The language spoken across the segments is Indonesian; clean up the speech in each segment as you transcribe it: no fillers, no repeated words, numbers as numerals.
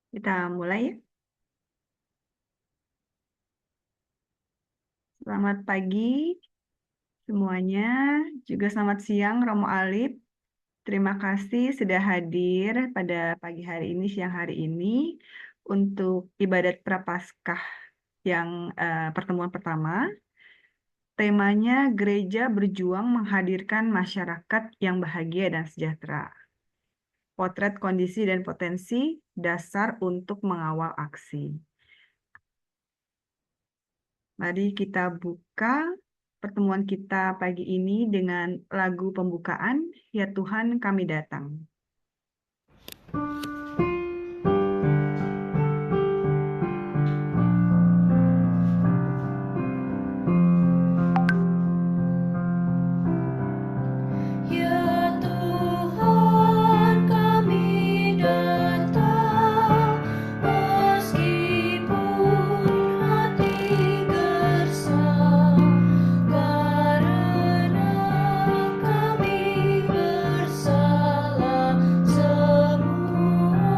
Kita mulai ya. Selamat pagi semuanya, juga selamat siang Romo Alip. Terima kasih sudah hadir pada pagi hari ini, siang hari ini untuk ibadat Prapaskah yang pertemuan pertama. Temanya Gereja Berjuang Menghadirkan Masyarakat yang Bahagia dan Sejahtera. Potret kondisi dan potensi dasar untuk mengawal aksi. Mari kita buka pertemuan kita pagi ini dengan lagu pembukaan, Ya Tuhan Kami Datang. Ya Tuhan kami datang, meskipun hati gersang, karena kami bersalah semua.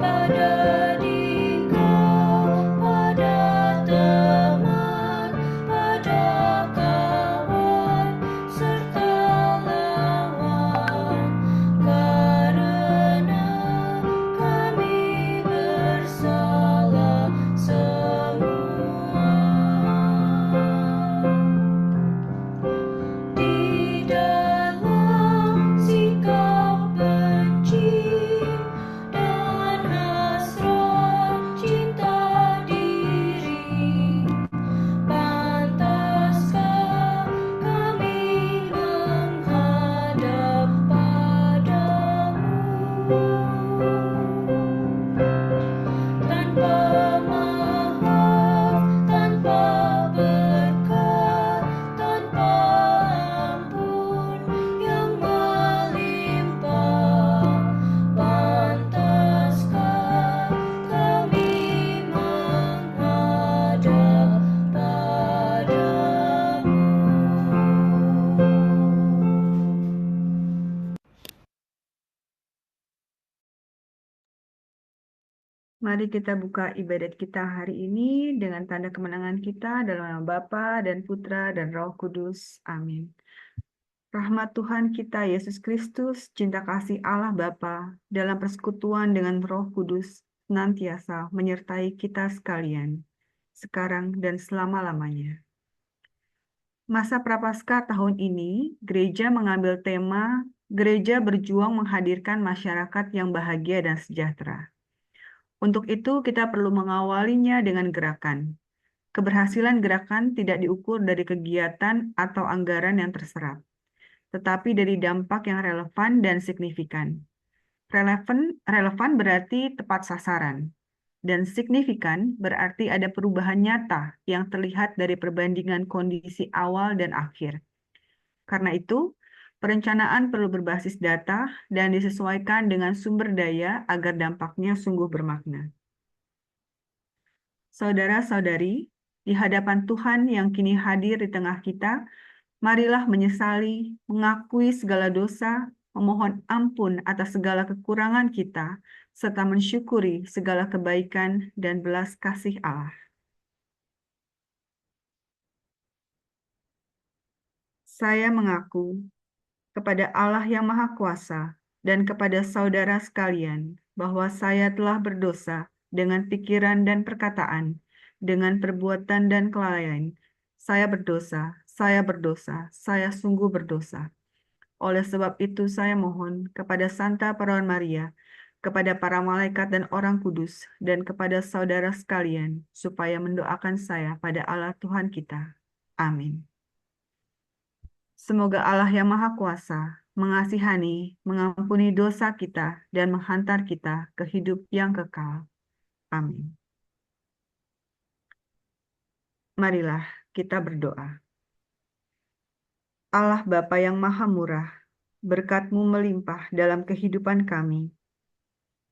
Pada Dikau, pada teman, pada kawan, serta lawan, karena kami bersalah semua. Di dalam sikap benci dan hasrat cinta diri, pantaskah kami menghadap padamu? Tanpa maaf, tanpa berkat, tanpa ampun yang melimpah, pantaskah kami menghadap padamu? Mari kita buka ibadat kita hari ini dengan tanda kemenangan kita dalam nama Bapa dan Putra dan Roh Kudus. Amin. Rahmat Tuhan kita Yesus Kristus, cinta kasih Allah Bapa dalam persekutuan dengan Roh Kudus senantiasa menyertai kita sekalian, sekarang dan selama-lamanya. Masa Prapaskah tahun ini, gereja mengambil tema Gereja Berjuang Menghadirkan Masyarakat yang Bahagia dan Sejahtera. Untuk itu, kita perlu mengawalinya dengan gerakan. Keberhasilan gerakan tidak diukur dari kegiatan atau anggaran yang terserap, tetapi dari dampak yang relevan dan signifikan. Relevan berarti tepat sasaran, dan signifikan berarti ada perubahan nyata yang terlihat dari perbandingan kondisi awal dan akhir. Karena itu, perencanaan perlu berbasis data dan disesuaikan dengan sumber daya agar dampaknya sungguh bermakna. Saudara-saudari, di hadapan Tuhan yang kini hadir di tengah kita, marilah menyesali, mengakui segala dosa, memohon ampun atas segala kekurangan kita, serta mensyukuri segala kebaikan dan belas kasih Allah. Saya mengaku kepada Allah yang Maha Kuasa dan kepada saudara sekalian bahwa saya telah berdosa dengan pikiran dan perkataan, dengan perbuatan dan kelalaian. Saya berdosa, saya sungguh berdosa. Oleh sebab itu saya mohon kepada Santa Perawan Maria, kepada para malaikat dan orang kudus, dan kepada saudara sekalian, supaya mendoakan saya pada Allah Tuhan kita. Amin. Semoga Allah yang Maha Kuasa mengasihani, mengampuni dosa kita, dan menghantar kita ke hidup yang kekal. Amin. Marilah kita berdoa. Allah Bapa yang Maha Murah, berkat-Mu melimpah dalam kehidupan kami.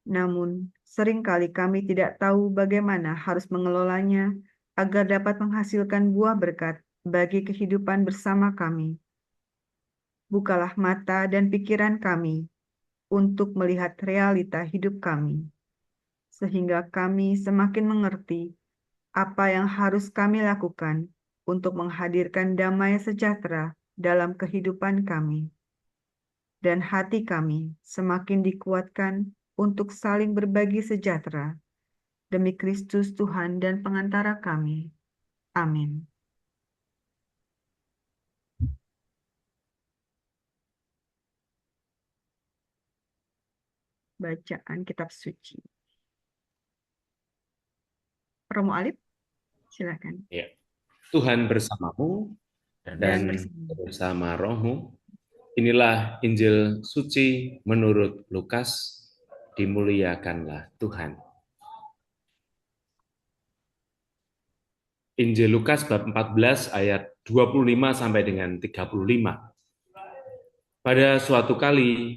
Namun, seringkali kami tidak tahu bagaimana harus mengelolanya agar dapat menghasilkan buah berkat bagi kehidupan bersama kami. Bukalah mata dan pikiran kami, untuk melihat realita hidup kami, sehingga kami semakin mengerti apa yang harus kami lakukan untuk menghadirkan damai sejahtera dalam kehidupan kami, dan hati kami semakin dikuatkan untuk saling berbagi sejahtera demi Kristus Tuhan dan pengantara kami. Amin. Bacaan Kitab Suci. Romo Alip, silakan. Ya. Tuhan bersamamu Dan dan bersama. bersama rohmu. Inilah Injil suci menurut Lukas. Dimuliakanlah Tuhan. Injil Lukas bab 14 ayat 25 sampai dengan 35. Pada suatu kali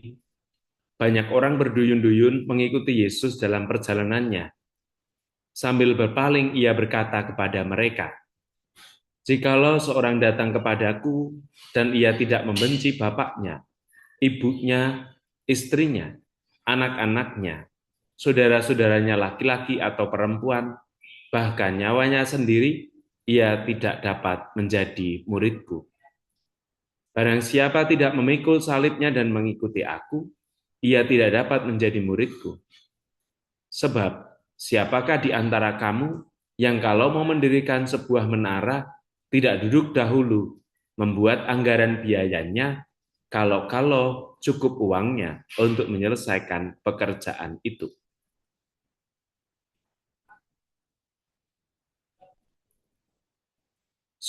banyak orang berduyun-duyun mengikuti Yesus dalam perjalanannya. Sambil berpaling ia berkata kepada mereka, "Jikalau seorang datang kepadaku dan ia tidak membenci bapaknya, ibunya, istrinya, anak-anaknya, saudara-saudaranya laki-laki atau perempuan, bahkan nyawanya sendiri, ia tidak dapat menjadi muridku. Barang siapa tidak memikul salibnya dan mengikuti aku, ia tidak dapat menjadi muridku. Sebab, siapakah di antara kamu yang kalau mau mendirikan sebuah menara, tidak duduk dahulu, membuat anggaran biayanya, kalau cukup uangnya untuk menyelesaikan pekerjaan itu.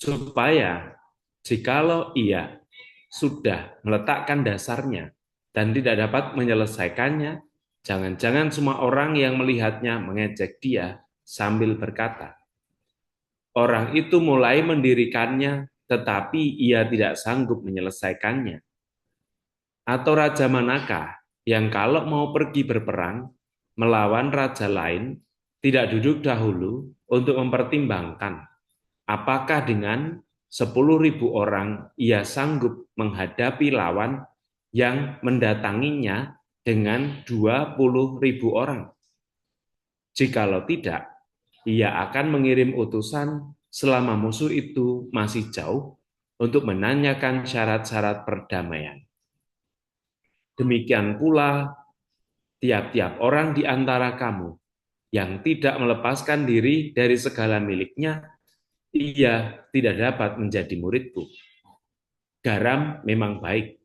Supaya, jikalau ia sudah meletakkan dasarnya dan tidak dapat menyelesaikannya, jangan-jangan semua orang yang melihatnya mengejek dia sambil berkata, orang itu mulai mendirikannya, tetapi ia tidak sanggup menyelesaikannya. Atau raja manakah yang kalau mau pergi berperang, melawan raja lain, tidak duduk dahulu untuk mempertimbangkan apakah dengan 10.000 orang ia sanggup menghadapi lawan yang mendatanginya dengan 20.000 orang. Jikalau tidak, ia akan mengirim utusan selama musuh itu masih jauh untuk menanyakan syarat-syarat perdamaian. Demikian pula tiap-tiap orang di antara kamu yang tidak melepaskan diri dari segala miliknya, ia tidak dapat menjadi muridku. Garam memang baik,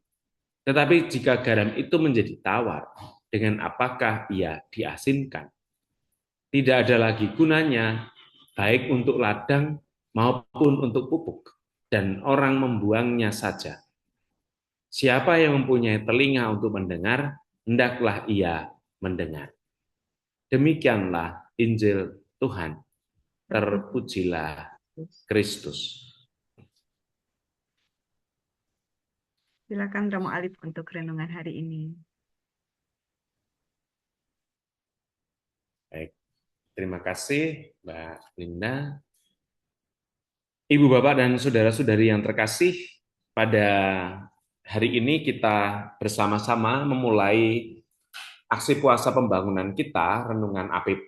tetapi jika garam itu menjadi tawar, dengan apakah ia diasinkan? Tidak ada lagi gunanya, baik untuk ladang maupun untuk pupuk, dan orang membuangnya saja. Siapa yang mempunyai telinga untuk mendengar, hendaklah ia mendengar. Demikianlah Injil Tuhan. Terpujilah Kristus. Silakan Romo Alip untuk renungan hari ini. Baik, terima kasih Mbak Linda. Ibu, Bapak, dan saudara-saudari yang terkasih, pada hari ini kita bersama-sama memulai aksi puasa pembangunan kita, renungan APP,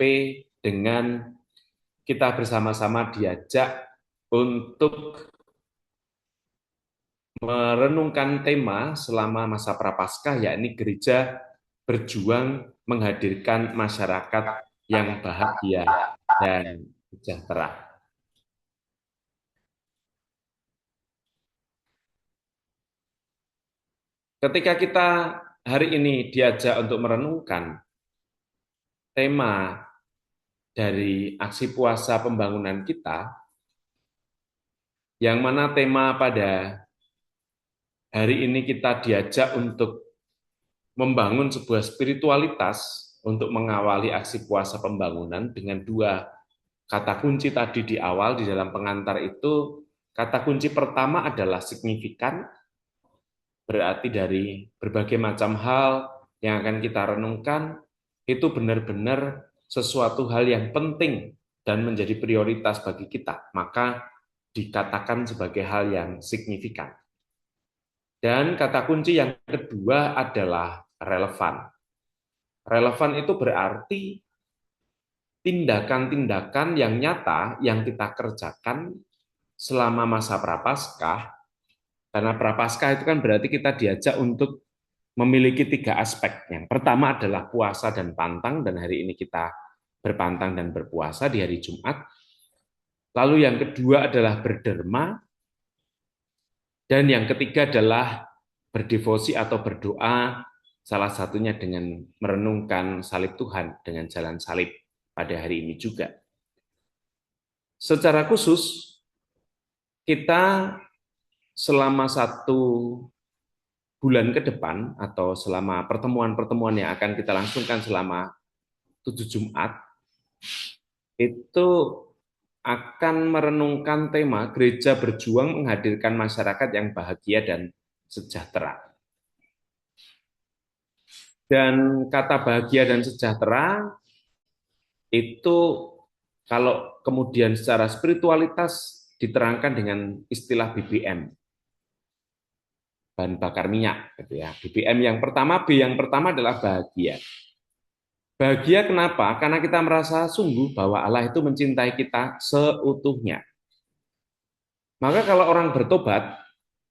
dengan kita bersama-sama diajak untuk merenungkan tema selama masa Prapaskah, yakni gereja berjuang menghadirkan masyarakat yang bahagia dan sejahtera. Ketika kita hari ini diajak untuk merenungkan tema dari aksi puasa pembangunan kita, yang mana tema pada hari ini kita diajak untuk membangun sebuah spiritualitas untuk mengawali aksi puasa pembangunan dengan dua kata kunci tadi di awal di dalam pengantar itu. Kata kunci pertama adalah signifikan, berarti dari berbagai macam hal yang akan kita renungkan, itu benar-benar sesuatu hal yang penting dan menjadi prioritas bagi kita, maka dikatakan sebagai hal yang signifikan. Dan kata kunci yang kedua adalah relevan. Relevan itu berarti tindakan-tindakan yang nyata yang kita kerjakan selama masa prapaskah, karena prapaskah itu kan berarti kita diajak untuk memiliki 3 aspek. Yang pertama adalah puasa dan pantang, dan hari ini kita berpantang dan berpuasa di hari Jumat. Lalu yang kedua adalah berderma, dan yang ketiga adalah berdevosi atau berdoa, salah satunya dengan merenungkan salib Tuhan dengan jalan salib pada hari ini juga. Secara khusus, kita selama 1 bulan ke depan atau selama pertemuan-pertemuan yang akan kita langsungkan selama 7 Jumat, itu akan merenungkan tema gereja berjuang menghadirkan masyarakat yang bahagia dan sejahtera. Dan kata bahagia dan sejahtera itu kalau kemudian secara spiritualitas diterangkan dengan istilah BBM, bahan bakar minyak, gitu ya. BBM yang pertama, B yang pertama adalah bahagia. Bahagia kenapa? Karena kita merasa sungguh bahwa Allah itu mencintai kita seutuhnya. Maka kalau orang bertobat,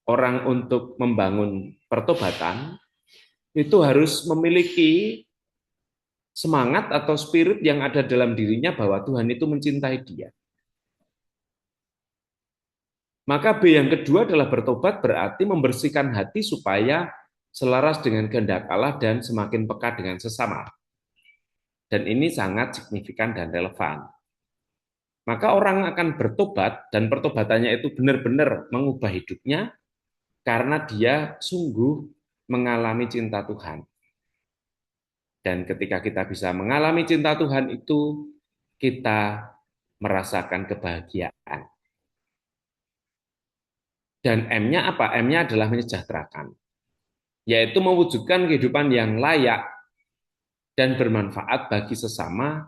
orang untuk membangun pertobatan, itu harus memiliki semangat atau spirit yang ada dalam dirinya bahwa Tuhan itu mencintai dia. Maka B yang kedua adalah bertobat berarti membersihkan hati supaya selaras dengan kehendak Allah dan semakin peka dengan sesama. Dan ini sangat signifikan dan relevan. Maka orang akan bertobat dan pertobatannya itu benar-benar mengubah hidupnya karena dia sungguh mengalami cinta Tuhan. Dan ketika kita bisa mengalami cinta Tuhan itu, kita merasakan kebahagiaan. Dan M-nya apa? M-nya adalah menyejahterakan, yaitu mewujudkan kehidupan yang layak dan bermanfaat bagi sesama,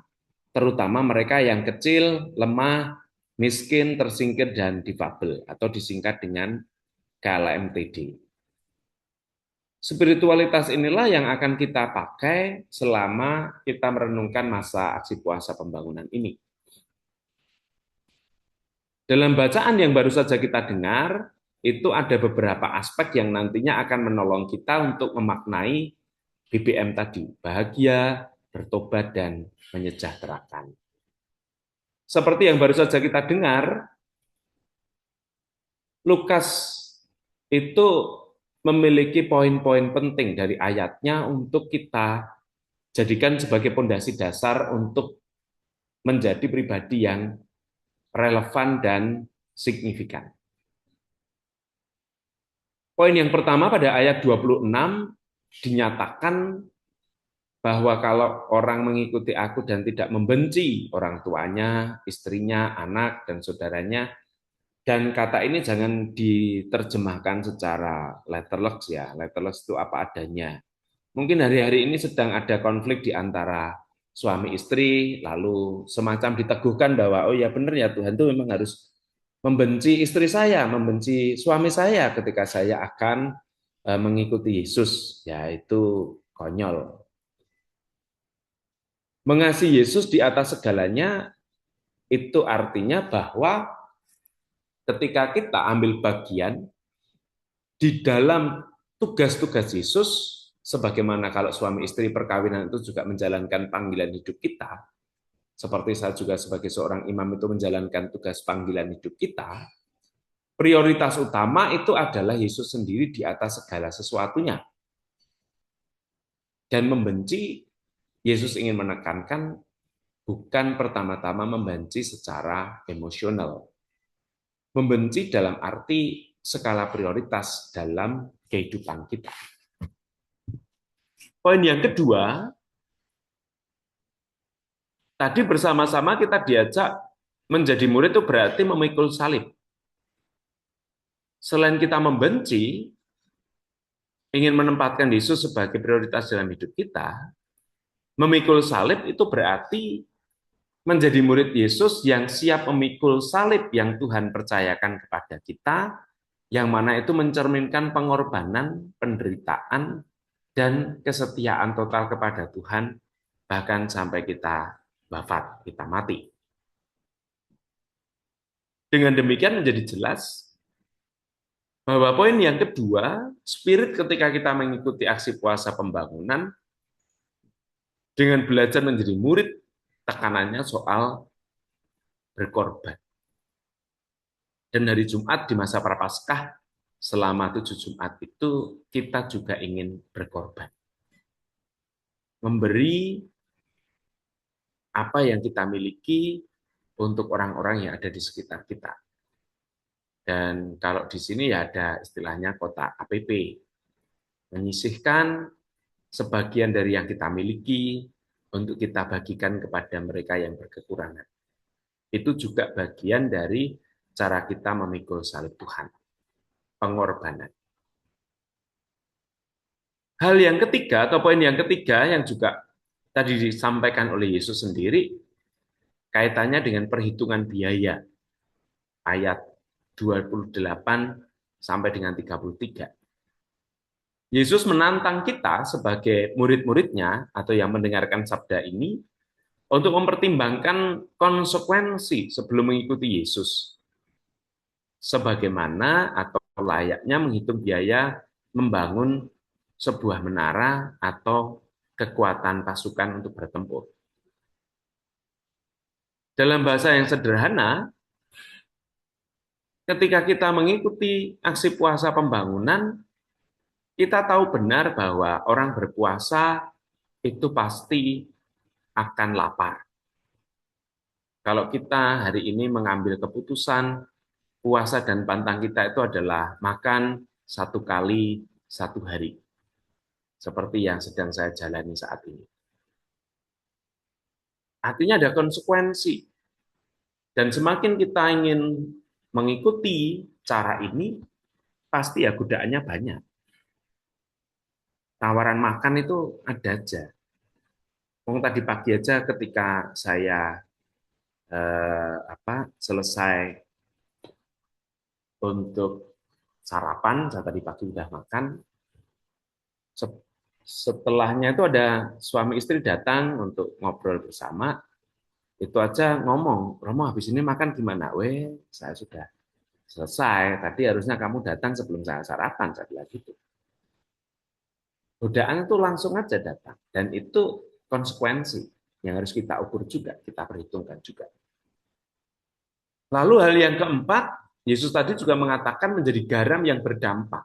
terutama mereka yang kecil, lemah, miskin, tersingkir, dan difabel, atau disingkat dengan KLMTD. Spiritualitas inilah yang akan kita pakai selama kita merenungkan masa aksi puasa pembangunan ini. Dalam bacaan yang baru saja kita dengar, itu ada beberapa aspek yang nantinya akan menolong kita untuk memaknai BBM tadi, bahagia, bertobat, dan menyejahterakan. Seperti yang baru saja kita dengar, Lukas itu memiliki poin-poin penting dari ayatnya untuk kita jadikan sebagai pondasi dasar untuk menjadi pribadi yang relevan dan signifikan. Poin yang pertama pada ayat 26 dinyatakan bahwa kalau orang mengikuti aku dan tidak membenci orang tuanya, istrinya, anak, dan saudaranya, dan kata ini jangan diterjemahkan secara letterless ya, letterless itu apa adanya. Mungkin hari-hari ini sedang ada konflik di antara suami istri, lalu semacam diteguhkan bahwa oh ya benar ya Tuhan itu memang harus membenci istri saya, membenci suami saya ketika saya akan mengikuti Yesus, yaitu konyol. Mengasihi Yesus di atas segalanya itu artinya bahwa ketika kita ambil bagian di dalam tugas-tugas Yesus, sebagaimana kalau suami istri perkawinan itu juga menjalankan panggilan hidup kita, seperti saya juga sebagai seorang imam itu menjalankan tugas panggilan hidup kita, prioritas utama itu adalah Yesus sendiri di atas segala sesuatunya. Dan membenci, Yesus ingin menekankan bukan pertama-tama membenci secara emosional. Membenci dalam arti skala prioritas dalam kehidupan kita. Poin yang kedua, tadi bersama-sama kita diajak menjadi murid itu berarti memikul salib. Selain kita membenci, ingin menempatkan Yesus sebagai prioritas dalam hidup kita, memikul salib itu berarti menjadi murid Yesus yang siap memikul salib yang Tuhan percayakan kepada kita, yang mana itu mencerminkan pengorbanan, penderitaan, dan kesetiaan total kepada Tuhan, bahkan sampai kita wafat, kita mati. Dengan demikian menjadi jelas bahwa poin yang kedua, spirit ketika kita mengikuti aksi puasa pembangunan, dengan belajar menjadi murid, tekanannya soal berkorban. Dan hari Jumat di masa Prapaskah, selama 7 Jumat itu kita juga ingin berkorban. Memberi apa yang kita miliki untuk orang-orang yang ada di sekitar kita. Dan kalau di sini ya ada istilahnya kotak APP, menyisihkan sebagian dari yang kita miliki untuk kita bagikan kepada mereka yang berkekurangan. Itu juga bagian dari cara kita memikul salib Tuhan, pengorbanan. Hal yang ketiga atau poin yang ketiga yang juga tadi disampaikan oleh Yesus sendiri, kaitannya dengan perhitungan biaya, ayat 28 sampai dengan 33. Yesus menantang kita sebagai murid-muridnya atau yang mendengarkan sabda ini untuk mempertimbangkan konsekuensi sebelum mengikuti Yesus. Sebagaimana atau layaknya menghitung biaya membangun sebuah menara atau kekuatan pasukan untuk bertempur. Dalam bahasa yang sederhana, ketika kita mengikuti aksi puasa pembangunan, kita tahu benar bahwa orang berpuasa itu pasti akan lapar. Kalau kita hari ini mengambil keputusan, puasa dan pantang kita itu adalah makan 1 kali 1 hari. Seperti yang sedang saya jalani saat ini. Artinya ada konsekuensi. Dan semakin kita ingin mengikuti cara ini, pasti ya godaannya banyak. Tawaran makan itu ada aja. Tadi pagi aja ketika saya selesai untuk sarapan, saya tadi pagi udah makan. Setelahnya itu ada suami istri datang untuk ngobrol bersama. Itu aja ngomong, Romo habis ini makan gimana? Saya sudah selesai. Tadi harusnya kamu datang sebelum saya sarapan, saya bilang gitu. Godaan itu langsung aja datang. Dan itu konsekuensi yang harus kita ukur juga, kita perhitungkan juga. Lalu hal yang keempat, Yesus tadi juga mengatakan menjadi garam yang berdampak.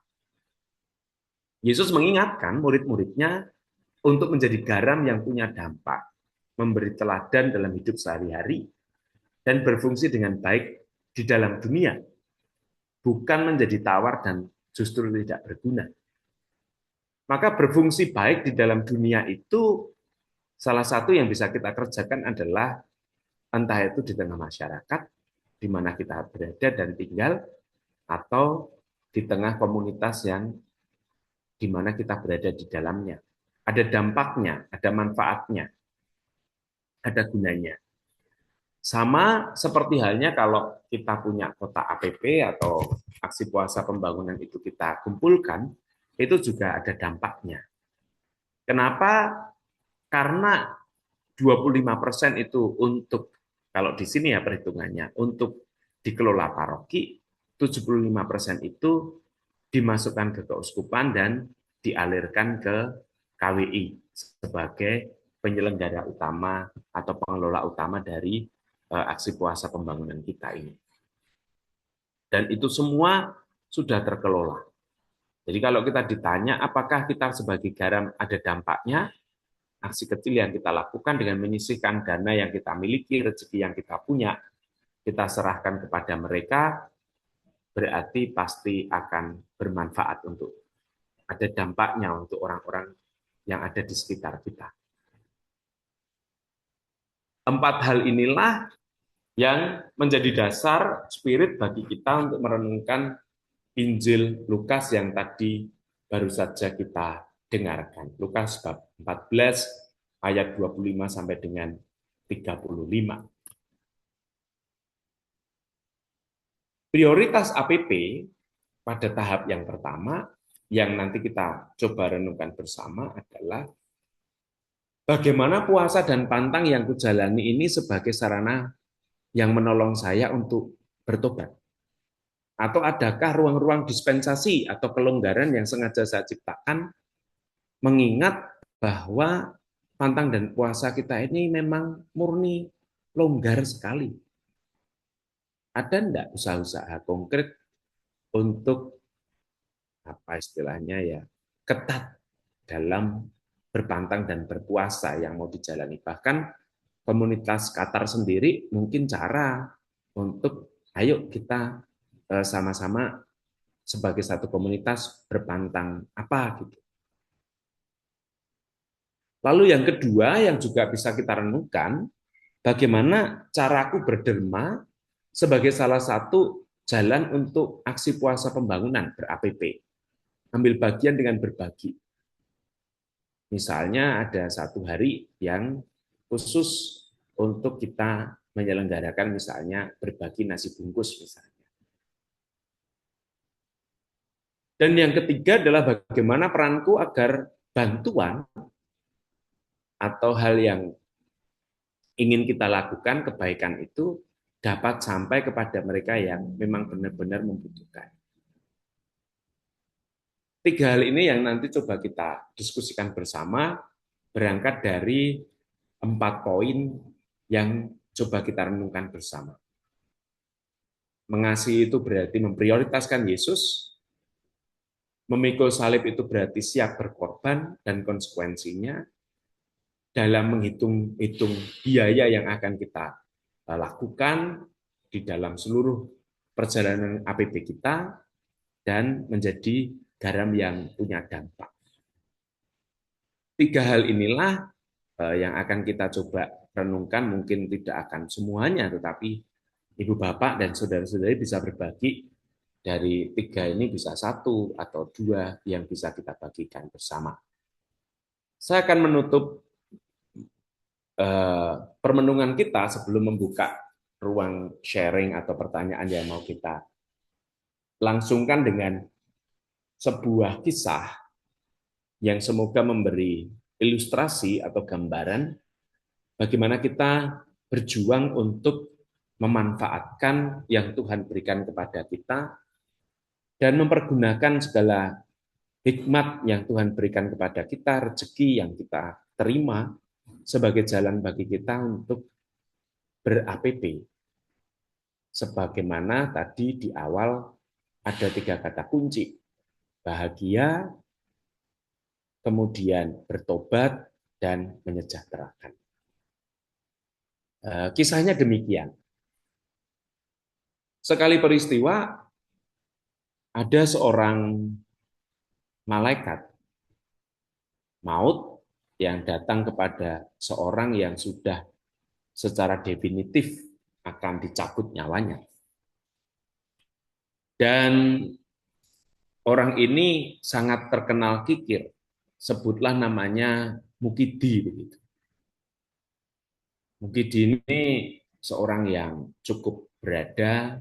Yesus mengingatkan murid-muridnya untuk menjadi garam yang punya dampak, memberi teladan dalam hidup sehari-hari, dan berfungsi dengan baik di dalam dunia, bukan menjadi tawar dan justru tidak berguna. Maka berfungsi baik di dalam dunia itu salah satu yang bisa kita kerjakan adalah entah itu di tengah masyarakat, di mana kita berada dan tinggal, atau di tengah komunitas yang di mana kita berada di dalamnya. Ada dampaknya, ada manfaatnya, ada gunanya. Sama seperti halnya kalau kita punya kotak APP atau aksi puasa pembangunan itu kita kumpulkan, itu juga ada dampaknya. Kenapa? Karena 25% itu untuk, kalau di sini ya perhitungannya, untuk dikelola paroki, 75% itu dimasukkan ke keuskupan dan dialirkan ke KWI sebagai penyelenggara utama atau pengelola utama dari aksi puasa pembangunan kita ini. Dan itu semua sudah terkelola. Jadi kalau kita ditanya apakah kita sebagai garam ada dampaknya, aksi kecil yang kita lakukan dengan menyisihkan dana yang kita miliki, rezeki yang kita punya, kita serahkan kepada mereka, berarti pasti akan bermanfaat untuk, ada dampaknya untuk orang-orang yang ada di sekitar kita. 4 hal inilah yang menjadi dasar spirit bagi kita untuk merenungkan Injil Lukas yang tadi baru saja kita dengarkan. Lukas bab 14 ayat 25 sampai dengan 35. Prioritas APP pada tahap yang pertama yang nanti kita coba renungkan bersama adalah bagaimana puasa dan pantang yang kujalani ini sebagai sarana yang menolong saya untuk bertobat. Atau adakah ruang-ruang dispensasi atau kelonggaran yang sengaja saya ciptakan mengingat bahwa pantang dan puasa kita ini memang murni longgar sekali. Ada enggak usaha-usaha konkret untuk apa istilahnya ya, ketat dalam berpantang dan berpuasa yang mau dijalani. Bahkan komunitas Qatar sendiri mungkin cara untuk ayo kita sama-sama sebagai satu komunitas berpantang apa gitu. Lalu yang kedua yang juga bisa kita renungkan, bagaimana caraku berderma sebagai salah satu jalan untuk aksi puasa pembangunan ber-APP. Ambil bagian dengan berbagi. Misalnya ada satu hari yang khusus untuk kita menyelenggarakan misalnya berbagi nasi bungkus misalnya. Dan yang ketiga adalah bagaimana peranku agar bantuan atau hal yang ingin kita lakukan, kebaikan itu dapat sampai kepada mereka yang memang benar-benar membutuhkan. Tiga hal ini yang nanti coba kita diskusikan bersama, berangkat dari 4 poin yang coba kita renungkan bersama. Mengasihi itu berarti memprioritaskan Yesus, memikul salib itu berarti siap berkorban dan konsekuensinya, dalam menghitung biaya yang akan kita lakukan di dalam seluruh perjalanan APP kita, dan menjadi garam yang punya dampak. Tiga hal inilah yang akan kita coba renungkan, mungkin tidak akan semuanya, tetapi Ibu Bapak dan saudara-saudari bisa berbagi dari tiga ini, bisa satu atau dua yang bisa kita bagikan bersama. Saya akan menutup permenungan kita sebelum membuka ruang sharing atau pertanyaan yang mau kita langsungkan dengan sebuah kisah yang semoga memberi ilustrasi atau gambaran bagaimana kita berjuang untuk memanfaatkan yang Tuhan berikan kepada kita dan mempergunakan segala hikmat yang Tuhan berikan kepada kita, rezeki yang kita terima sebagai jalan bagi kita untuk ber-APP. Sebagaimana tadi di awal ada 3 kata kunci, bahagia, kemudian bertobat, dan menyejahterakan. Kisahnya demikian. Sekali peristiwa, ada seorang malaikat maut yang datang kepada seorang yang sudah secara definitif akan dicabut nyawanya. Dan orang ini sangat terkenal kikir, sebutlah namanya Mukidi begitu. Mukidi ini seorang yang cukup berada,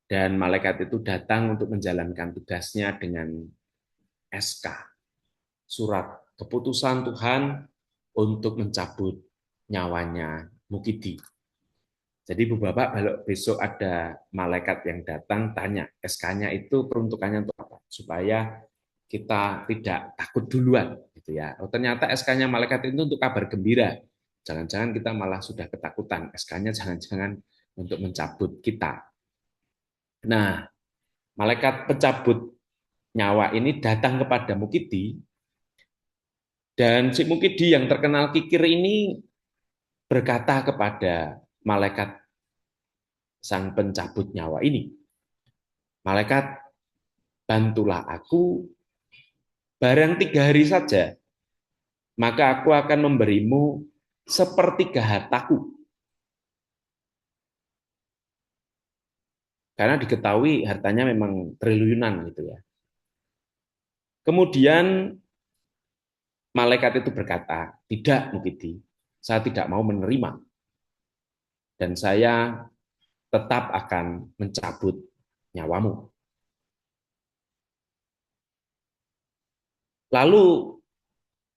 dan malaikat itu datang untuk menjalankan tugasnya dengan SK, surat keputusan Tuhan untuk mencabut nyawanya Mukidi. Jadi Bu Bapak, kalau besok ada malaikat yang datang tanya, SK-nya itu peruntukannya untuk apa? Supaya kita tidak takut duluan gitu ya. Oh, ternyata SK-nya malaikat itu untuk kabar gembira. Jangan-jangan kita malah sudah ketakutan. SK-nya jangan-jangan untuk mencabut kita. Nah, malaikat pencabut nyawa ini datang kepada Mukidi, dan si Mukidi yang terkenal kikir ini berkata kepada malaikat sang pencabut nyawa ini, malaikat, bantulah aku, barang 3 hari saja, maka aku akan memberimu 1/3 hartaku. Karena diketahui hartanya memang triliunan gitu ya. Kemudian malaikat itu berkata, tidak Mukidi, saya tidak mau menerima. Dan saya tetap akan mencabut nyawamu. Lalu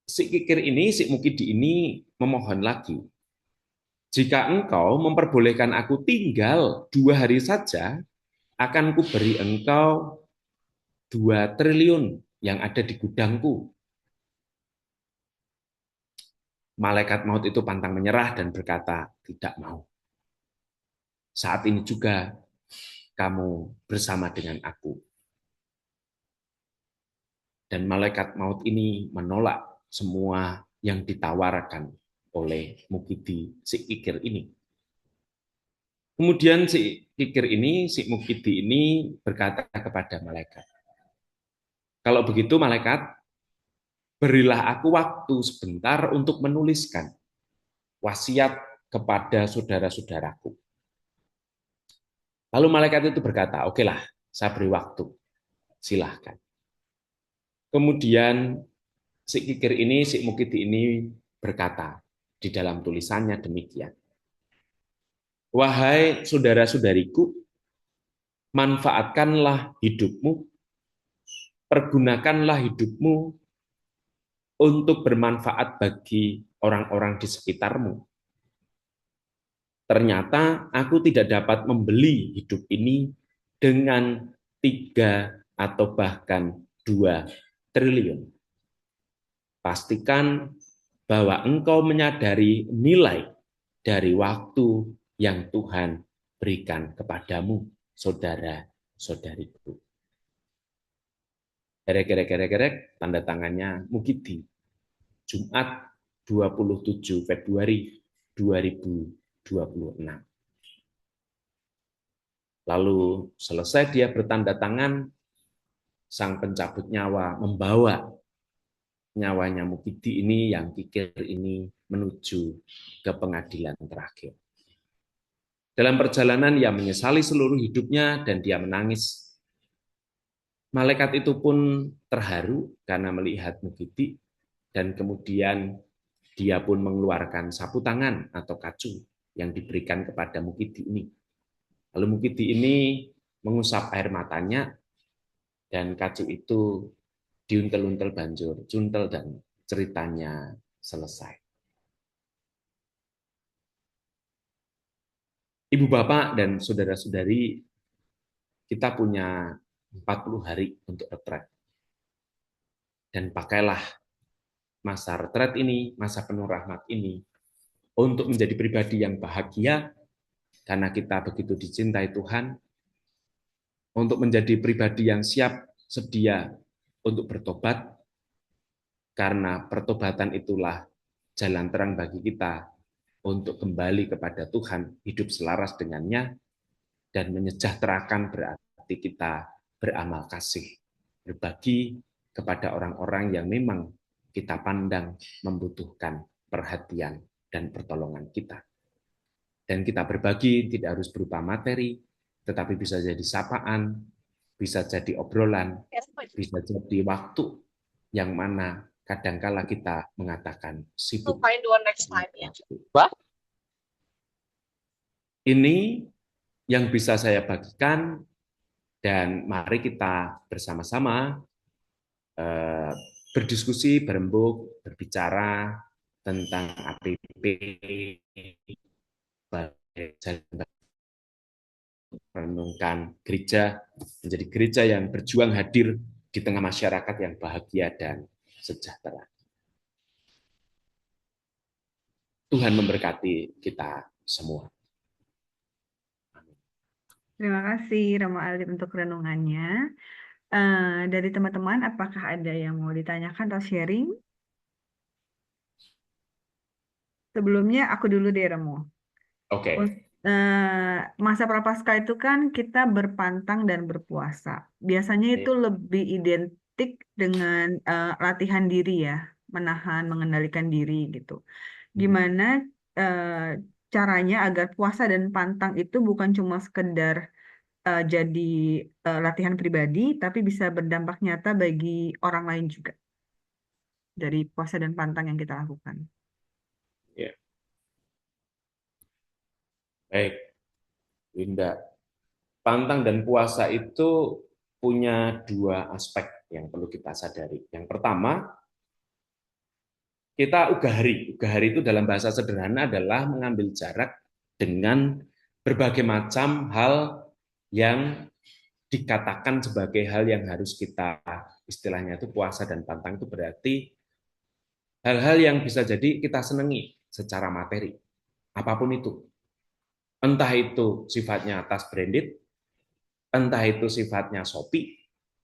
si kikir ini, si Mukidi ini memohon lagi, jika engkau memperbolehkan aku tinggal 2 hari saja, akan kuberi engkau 2 triliun yang ada di gudangku. Malaikat maut itu pantang menyerah dan berkata, tidak mau. Saat ini juga kamu bersama dengan aku. Dan malaikat maut ini menolak semua yang ditawarkan oleh Mukidi si kikir ini. Kemudian si kikir ini, si Mukidi ini berkata kepada malaikat, kalau begitu malaikat, berilah aku waktu sebentar untuk menuliskan wasiat kepada saudara-saudaraku. Lalu malaikat itu berkata, oke lah, saya beri waktu, silahkan. Kemudian si kikir ini, si Mukidi ini berkata di dalam tulisannya demikian, wahai saudara-saudariku, manfaatkanlah hidupmu, pergunakanlah hidupmu untuk bermanfaat bagi orang-orang di sekitarmu. Ternyata aku tidak dapat membeli hidup ini dengan 3 atau bahkan 2 triliun. Pastikan bahwa engkau menyadari nilai dari waktu yang Tuhan berikan kepadamu, saudara-saudariku. Gerek, tanda tangannya Mukidi, Jumat 27 Februari 2026. Lalu selesai dia bertanda tangan, sang pencabut nyawa membawa nyawanya Mukidi ini, yang kikir ini, menuju ke pengadilan terakhir. Dalam perjalanan ia menyesali seluruh hidupnya dan dia menangis. Malaikat itu pun terharu karena melihat Mukidi, dan kemudian dia pun mengeluarkan sapu tangan atau kacu yang diberikan kepada Mukidi ini. Lalu Mukidi ini mengusap air matanya, dan kacu itu diuntel-untel banjur, juntel, dan ceritanya selesai. Ibu bapak dan saudara-saudari, kita punya 40 hari untuk retret. Dan pakailah masa retret ini, masa penuh rahmat ini, untuk menjadi pribadi yang bahagia, karena kita begitu dicintai Tuhan, untuk menjadi pribadi yang siap, sedia untuk bertobat, karena pertobatan itulah jalan terang bagi kita untuk kembali kepada Tuhan, hidup selaras dengannya, dan menyejahterakan berarti kita beramal kasih, berbagi kepada orang-orang yang memang kita pandang membutuhkan perhatian dan pertolongan kita. Dan kita berbagi tidak harus berupa materi, tetapi bisa jadi sapaan, bisa jadi obrolan, bisa jadi waktu yang mana kadangkala kita mengatakan sibuk. Ini yang bisa saya bagikan, dan mari kita bersama-sama berdiskusi, berembuk, berbicara tentang APP, merenungkan gereja menjadi gereja yang berjuang hadir di tengah masyarakat yang bahagia dan sejahtera. Tuhan memberkati kita semua. Terima kasih Rama Alif untuk renungannya. Dari teman-teman, apakah ada yang mau ditanyakan atau sharing? Sebelumnya aku dulu deh, Ramo. Oke. Masa Prapaskah itu kan kita berpantang dan berpuasa. Biasanya itu lebih identik dengan latihan diri ya, menahan, mengendalikan diri gitu. Gimana caranya agar puasa dan pantang itu bukan cuma sekedar jadi latihan pribadi, tapi bisa berdampak nyata bagi orang lain juga dari puasa dan pantang yang kita lakukan. Ya. Baik, Winda. Pantang dan puasa itu punya 2 aspek yang perlu kita sadari. Yang pertama, kita ugah hari. Ugah hari itu dalam bahasa sederhana adalah mengambil jarak dengan berbagai macam hal yang dikatakan sebagai hal yang harus kita, istilahnya itu puasa dan pantang, itu berarti hal-hal yang bisa jadi kita senangi secara materi, apapun itu. Entah itu sifatnya atas branded, entah itu sifatnya Shopee,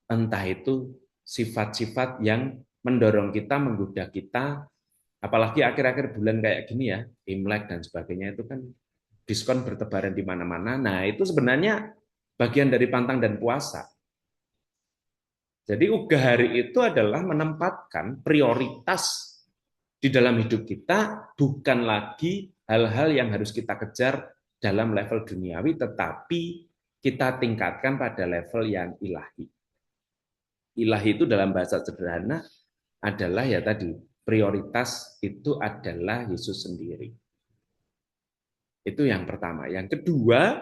entah itu sifat-sifat yang mendorong kita, menggoda kita, apalagi akhir-akhir bulan kayak gini ya, Imlek dan sebagainya, itu kan diskon bertebaran di mana-mana. Nah, itu sebenarnya bagian dari pantang dan puasa. Jadi ugah hari itu adalah menempatkan prioritas di dalam hidup kita bukan lagi hal-hal yang harus kita kejar dalam level duniawi, tetapi kita tingkatkan pada level yang ilahi. Ilahi itu dalam bahasa sederhana adalah ya tadi, prioritas itu adalah Yesus sendiri. Itu yang pertama. Yang kedua,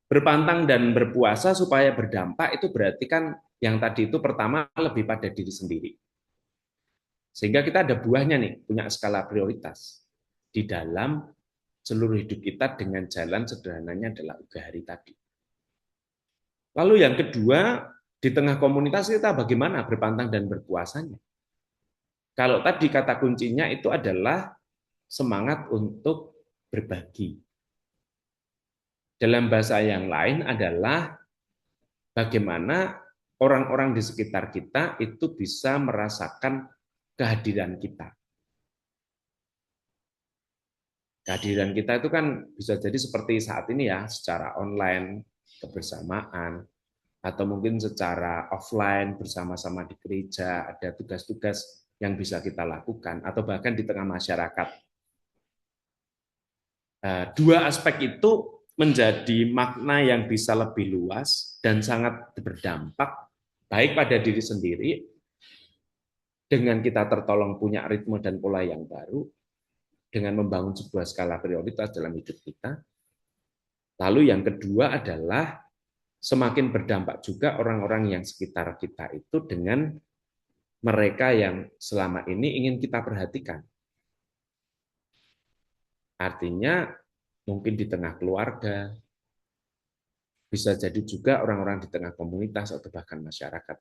berpantang dan berpuasa supaya berdampak itu berarti kan yang tadi itu pertama lebih pada diri sendiri. Sehingga kita ada buahnya nih, punya skala prioritas di dalam seluruh hidup kita dengan jalan sederhananya adalah ugah hari tadi. Lalu yang kedua, di tengah komunitas kita bagaimana berpantang dan berpuasanya? Kalau tadi kata kuncinya itu adalah semangat untuk berbagi. Dalam bahasa yang lain adalah bagaimana orang-orang di sekitar kita itu bisa merasakan kehadiran kita. Kehadiran kita itu kan bisa jadi seperti saat ini ya, secara online, kebersamaan, atau mungkin secara offline bersama-sama di gereja, ada tugas-tugas yang bisa kita lakukan, atau bahkan di tengah masyarakat. Dua aspek itu menjadi makna yang bisa lebih luas dan sangat berdampak baik pada diri sendiri dengan kita tertolong punya ritme dan pola yang baru dengan membangun sebuah skala prioritas dalam hidup kita. Lalu yang kedua adalah semakin berdampak juga orang-orang yang sekitar kita itu dengan mereka yang selama ini ingin kita perhatikan. Artinya mungkin di tengah keluarga, bisa jadi juga orang-orang di tengah komunitas atau bahkan masyarakat.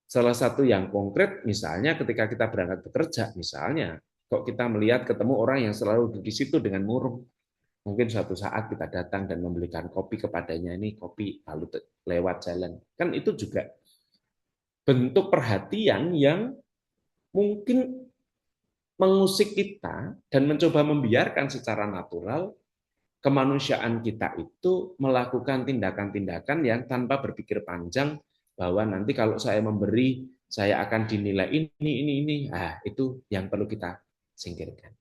Salah satu yang konkret misalnya ketika kita berangkat bekerja, misalnya kok kita melihat ketemu orang yang selalu di situ dengan murung, mungkin suatu saat kita datang dan membelikan kopi kepadanya, ini kopi lalu lewat jalan, kan itu juga bentuk perhatian yang mungkin mengusik kita dan mencoba membiarkan secara natural kemanusiaan kita itu melakukan tindakan-tindakan yang tanpa berpikir panjang bahwa nanti kalau saya memberi saya akan dinilai ini. Nah, itu yang perlu kita singkirkan.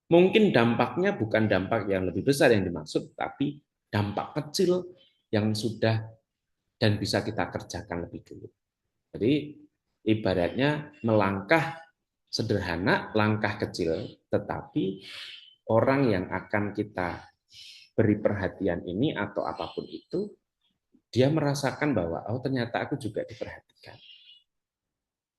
Mungkin dampaknya bukan dampak yang lebih besar yang dimaksud, tapi dampak kecil yang sudah dan bisa kita kerjakan lebih dulu. Jadi ibaratnya melangkah sederhana, langkah kecil, tetapi orang yang akan kita beri perhatian ini atau apapun itu, dia merasakan bahwa oh ternyata aku juga diperhatikan.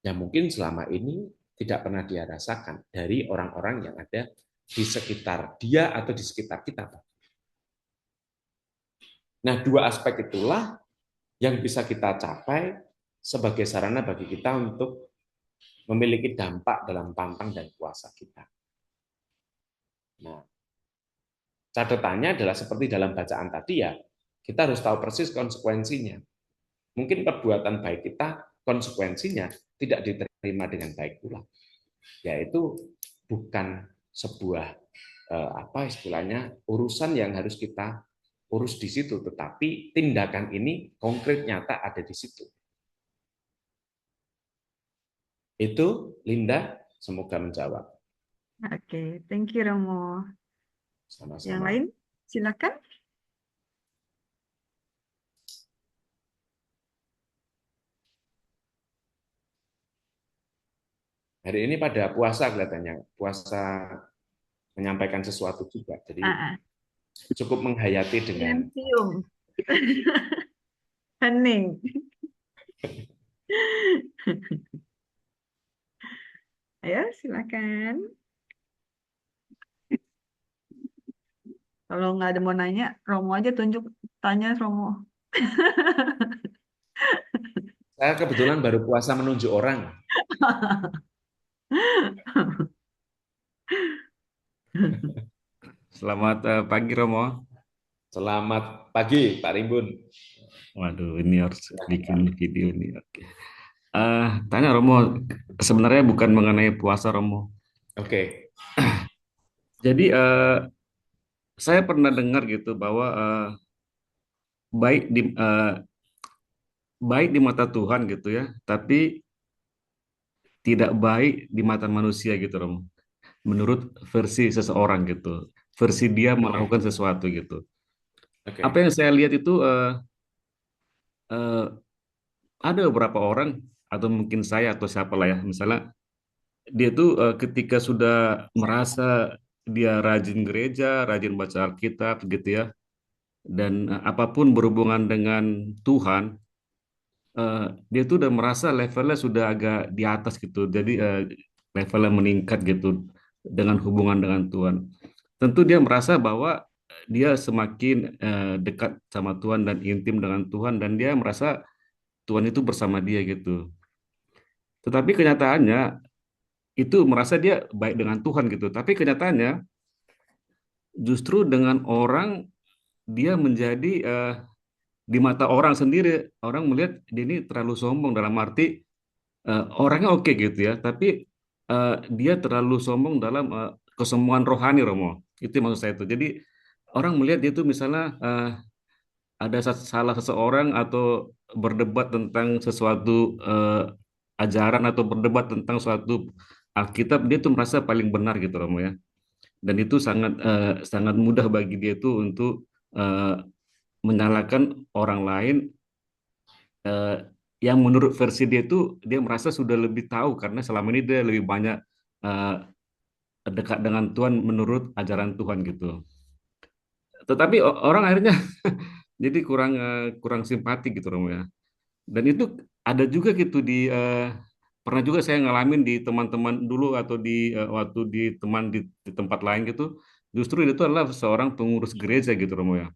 Yang mungkin selama ini tidak pernah dia rasakan dari orang-orang yang ada di sekitar dia atau di sekitar kita. Nah, dua aspek itulah yang bisa kita capai sebagai sarana bagi kita untuk memiliki dampak dalam pantang dan puasa kita. Nah, catatannya adalah seperti dalam bacaan tadi ya, kita harus tahu persis konsekuensinya. Mungkin perbuatan baik kita konsekuensinya tidak diterima dengan baik pula. Yaitu bukan sebuah apa istilahnya urusan yang harus kita urus di situ, tetapi tindakan ini konkret nyata ada di situ. Itu Linda, semoga menjawab. Oke, thank you Romo. Yang Sama-sama. lain, silakan. Hari ini pada puasa kelihatannya, puasa menyampaikan sesuatu juga. Jadi Ah, cukup menghayati dengan cium. Hening. Ayo, silakan. Kalau nggak ada mau nanya, Romo aja tunjuk, tanya Romo. Saya kebetulan baru puasa menunjuk orang. Selamat pagi Romo. Selamat pagi, Pak Rimbun. Waduh, ini harus bikin video ini. Oke. Tanya Romo, sebenarnya bukan mengenai puasa Romo. Oke, Jadi saya pernah dengar gitu bahwa baik di baik di mata Tuhan gitu ya, tapi tidak baik di mata manusia gitu Romo. Menurut versi seseorang gitu, versi dia melakukan sesuatu gitu. Apa oke. yang saya lihat itu eh, ada beberapa orang atau mungkin saya atau siapa lah ya, misalnya dia tuh ketika sudah merasa dia rajin gereja, rajin baca Alkitab gitu ya, dan apapun berhubungan dengan Tuhan, dia tuh udah merasa levelnya sudah agak di atas gitu. Jadi levelnya meningkat gitu dengan hubungan dengan Tuhan. Tentu dia merasa bahwa dia semakin dekat sama Tuhan dan intim dengan Tuhan dan dia merasa Tuhan itu bersama dia gitu. Tetapi kenyataannya itu merasa dia baik dengan Tuhan gitu. Tapi kenyataannya justru dengan orang dia menjadi di mata orang sendiri orang melihat dia ini terlalu sombong dalam arti orangnya oke gitu ya, tapi dia terlalu sombong dalam kesombongan rohani Romo. Itu yang maksud saya itu. Jadi orang melihat dia tuh misalnya ada salah seseorang atau berdebat tentang sesuatu ajaran atau berdebat tentang suatu Alkitab, dia tuh merasa paling benar gitu Romo ya. Dan itu sangat sangat mudah bagi dia itu untuk eh, menyalahkan orang lain eh, yang menurut versi dia itu dia merasa sudah lebih tahu karena selama ini dia lebih banyak eh, dekat dengan Tuhan menurut ajaran Tuhan gitu. Tetapi orang akhirnya jadi kurang kurang simpati gitu Romo ya. Dan itu ada juga gitu di pernah juga saya ngalamin di teman-teman dulu atau di waktu di teman di tempat lain gitu. Justru itu adalah seorang pengurus gereja gitu Romo ya.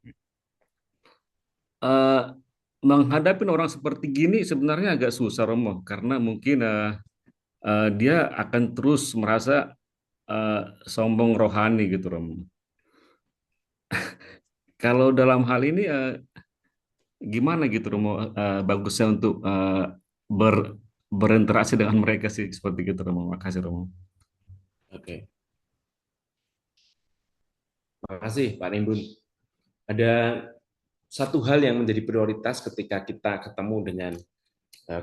Eh, menghadapi orang seperti gini sebenarnya agak susah Romo karena mungkin dia akan terus merasa eh, sombong rohani gitu Romo. Kalau dalam hal ini gimana gitu Romo bagusnya untuk ber berinteraksi dengan mereka sih seperti gitu Romo. Makasih Romo. Oke, makasih Pak Rimbun. Ada satu hal yang menjadi prioritas ketika kita ketemu dengan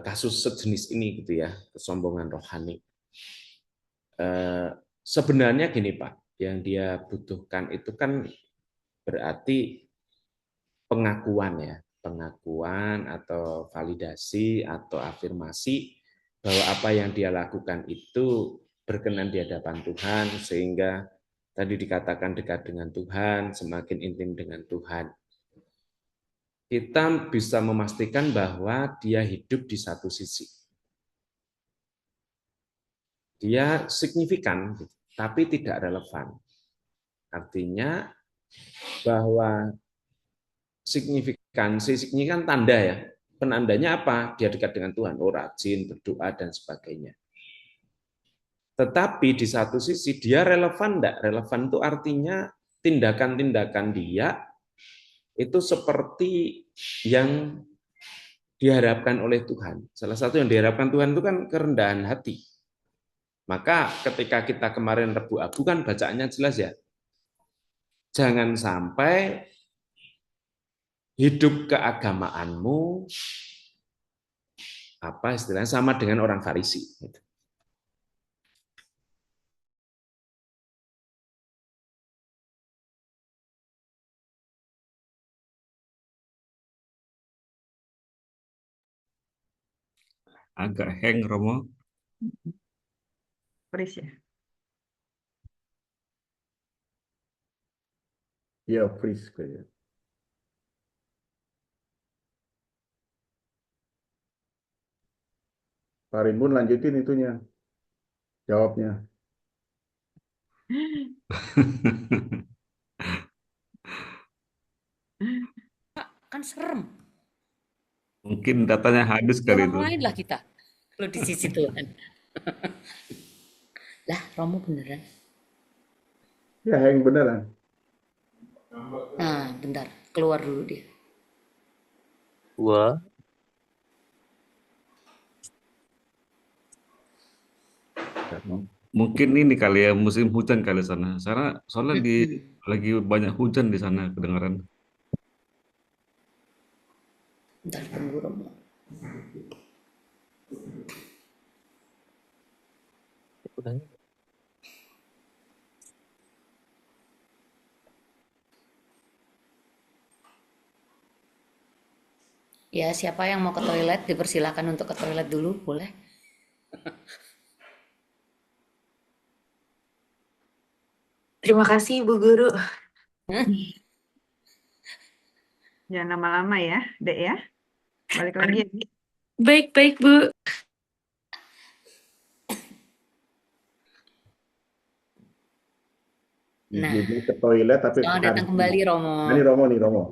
kasus sejenis ini gitu ya, kesombongan rohani. Sebenarnya gini Pak, yang dia butuhkan itu kan berarti pengakuan ya, pengakuan atau validasi atau afirmasi bahwa apa yang dia lakukan itu berkenan di hadapan Tuhan sehingga tadi dikatakan dekat dengan Tuhan, semakin intim dengan Tuhan. Kita bisa memastikan bahwa dia hidup di satu sisi. Dia signifikan, tapi tidak relevan. Artinya bahwa signifikan tanda ya. Penandanya apa? Dia dekat dengan Tuhan, oh rajin, berdoa, dan sebagainya. Tetapi di satu sisi dia relevan enggak? Relevan itu artinya tindakan-tindakan dia itu seperti yang diharapkan oleh Tuhan. Salah satu yang diharapkan Tuhan itu kan kerendahan hati. Maka ketika kita kemarin Rebu Abu kan bacaannya jelas ya. Jangan sampai hidup keagamaanmu apa istilahnya sama dengan orang Farisi. Agak hang Romo. Pris ya. Ya, freeze kayaknya. Pak Rimbun lanjutin itunya, jawabnya. Kan serem. Mungkin datanya habis Di kali orang itu. lain lah kita. Kalau di sisi Tuhan. Lah, Romo beneran. Ya, yang beneran. Nah, bentar. Keluar dulu dia. Wah, Mungkin ini kali ya musim hujan kali sana. Soalnya Mm-mm. lagi banyak hujan di sana kedengaran. Bentar, tunggu Romo. udah. Ya, siapa yang mau ke toilet, dipersilakan untuk ke toilet dulu, boleh? Terima kasih, Bu Guru. Jangan lama-lama ya, Dek ya. Balik lagi ya. Baik-baik, Bu. Nah, Ibunya ke toilet tapi selamat bukan. datang kembali Romo. Ini Romo nih, Romo.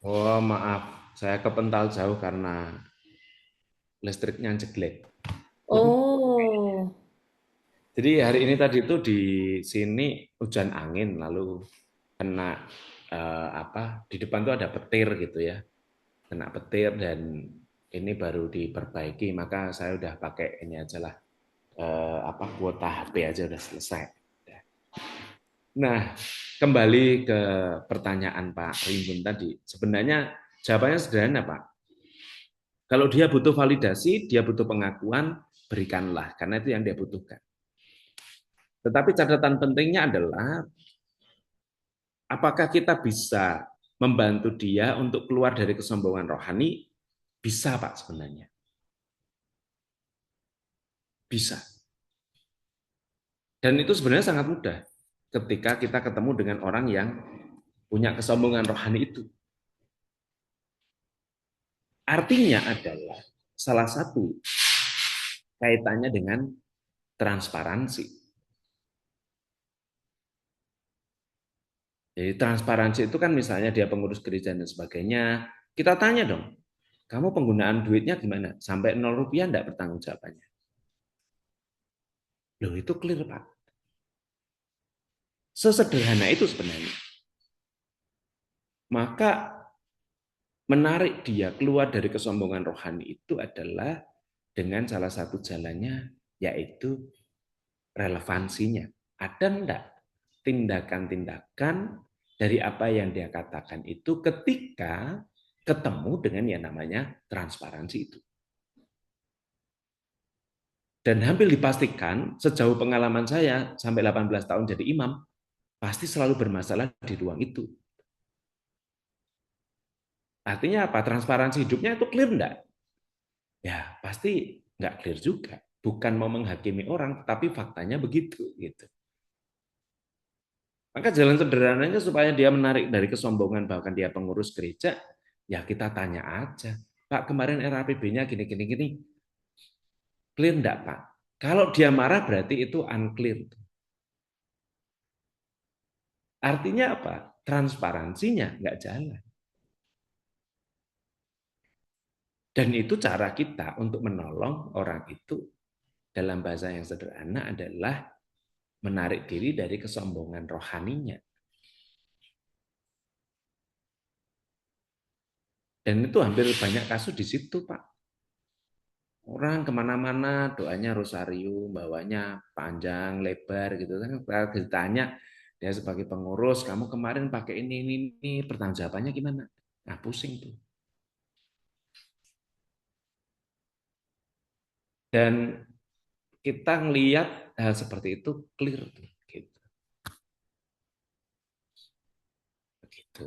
Oh, maaf, saya kepental jauh karena listriknya jeglek. Oh, Jadi hari ini tadi itu di sini hujan angin, lalu kena di depan tuh ada petir gitu ya, kena petir dan ini baru diperbaiki, maka saya udah pakai ini aja lah, kuota HP aja udah selesai. Nah, kembali ke pertanyaan Pak Rimbun tadi, sebenarnya jawabannya sederhana Pak. Kalau dia butuh validasi, dia butuh pengakuan, berikanlah, karena itu yang dia butuhkan. Tetapi catatan pentingnya adalah apakah kita bisa membantu dia untuk keluar dari kesombongan rohani? Bisa, Pak, sebenarnya. Bisa. Dan itu sebenarnya sangat mudah ketika kita ketemu dengan orang yang punya kesombongan rohani itu. Artinya adalah salah satu kaitannya dengan transparansi. Jadi transparansi itu kan misalnya dia pengurus gereja dan sebagainya, kita tanya dong, kamu penggunaan duitnya gimana? Sampai 0 rupiah enggak bertanggung jawabannya. Loh itu clear Pak. Sesederhana itu sebenarnya. Maka menarik dia keluar dari kesombongan rohani itu adalah dengan salah satu jalannya yaitu relevansinya. Ada enggak tindakan-tindakan dari apa yang dia katakan itu ketika ketemu dengan yang namanya transparansi itu. Dan hampir dipastikan sejauh pengalaman saya sampai 18 tahun jadi imam, pasti selalu bermasalah di ruang itu. Artinya apa? Transparansi hidupnya itu clear enggak? Ya, pasti enggak clear juga. Bukan mau menghakimi orang, tapi faktanya begitu gitu. Maka jalan sederhananya supaya dia menarik dari kesombongan bahkan dia pengurus gereja, ya kita tanya aja. Pak, kemarin RAPB-nya gini. Clear enggak, Pak? Kalau dia marah berarti itu unclear. Artinya apa? Transparansinya enggak jalan. Dan itu cara kita untuk menolong orang itu dalam bahasa yang sederhana adalah menarik diri dari kesombongan rohaninya. Dan itu hampir banyak kasus di situ, Pak. Orang kemana-mana doanya rosarium, bawanya panjang, lebar gitu kan. Kalau ditanya dia sebagai pengurus, kamu kemarin pakai ini, pertanggungjawabannya gimana? Nah, pusing tuh. Dan kita ngelihat hal seperti itu clear tuh, gitu. Begitu.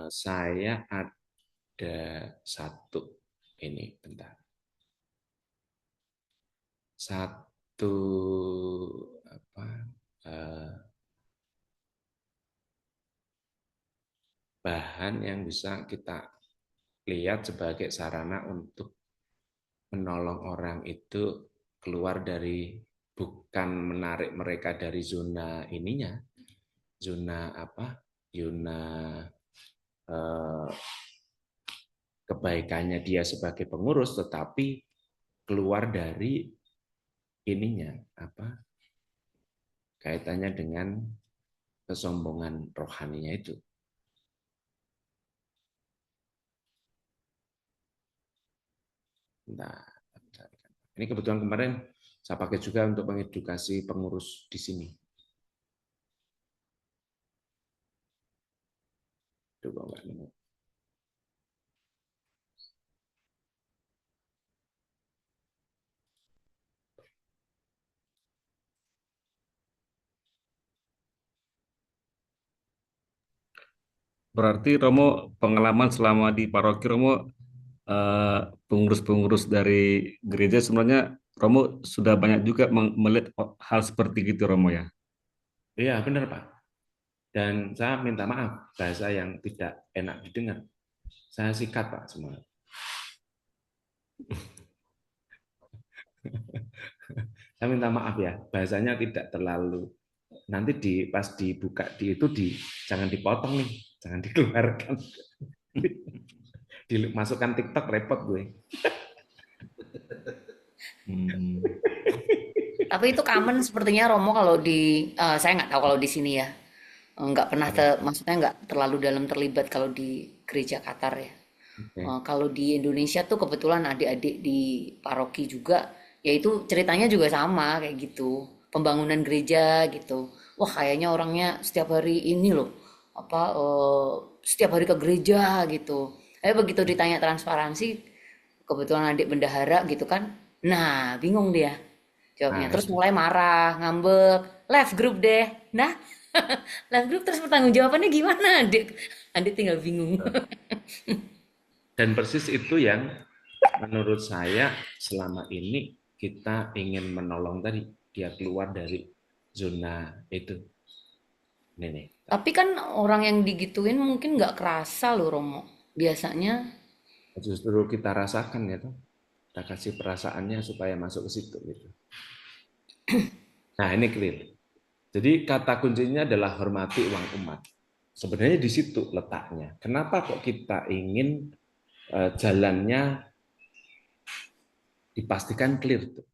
Saya ada satu ini bentar. Satu bahan yang bisa kita lihat sebagai sarana untuk menolong orang itu keluar dari, bukan menarik mereka dari zona ininya, zona apa? Zona eh, kebaikannya dia sebagai pengurus, tetapi keluar dari ininya apa? Kaitannya dengan kesombongan rohaninya itu. Nah, ini kebetulan kemarin saya pakai juga untuk mengedukasi pengurus di sini. Coba nggak nemu. Berarti Romo pengalaman selama di paroki Romo, eh, pengurus-pengurus dari gereja sebenarnya Romo sudah banyak juga melihat hal seperti gitu Romo ya. Iya, benar Pak. Dan saya minta maaf bahasa yang tidak enak didengar. Saya sikat Pak semua. Saya minta maaf ya, bahasanya tidak terlalu, nanti pas dibuka jangan dipotong nih, jangan dikeluarkan. Dimasukkan TikTok repot gue. Hmm. Tapi itu common sepertinya Romo kalau di saya nggak tahu kalau di sini ya. Nggak pernah maksudnya nggak terlalu dalam terlibat kalau di gereja Qatar ya. Oke. Kalau di Indonesia tuh kebetulan adik-adik di paroki juga, yaitu ceritanya juga sama kayak gitu. Pembangunan gereja gitu. Wah kayaknya orangnya setiap hari ini loh, apa setiap hari ke gereja gitu. Tapi begitu ditanya transparansi, kebetulan adik bendahara gitu kan, nah bingung dia jawabnya. Nah, Terus mulai marah, ngambek, left group deh. Nah, left group terus pertanggung jawabannya gimana adik? Adik tinggal bingung. dan persis itu yang menurut saya selama ini kita ingin menolong tadi, dia keluar dari zona itu. Ini nih. Tapi kan orang yang digituin mungkin nggak kerasa loh Romo. Biasanya, Justru kita rasakan ya tuh. Kita kasih perasaannya supaya masuk ke situ gitu. Nah, ini clear. Jadi kata kuncinya adalah hormati uang umat. Sebenarnya di situ letaknya. Kenapa kok kita ingin jalannya dipastikan clear tuh.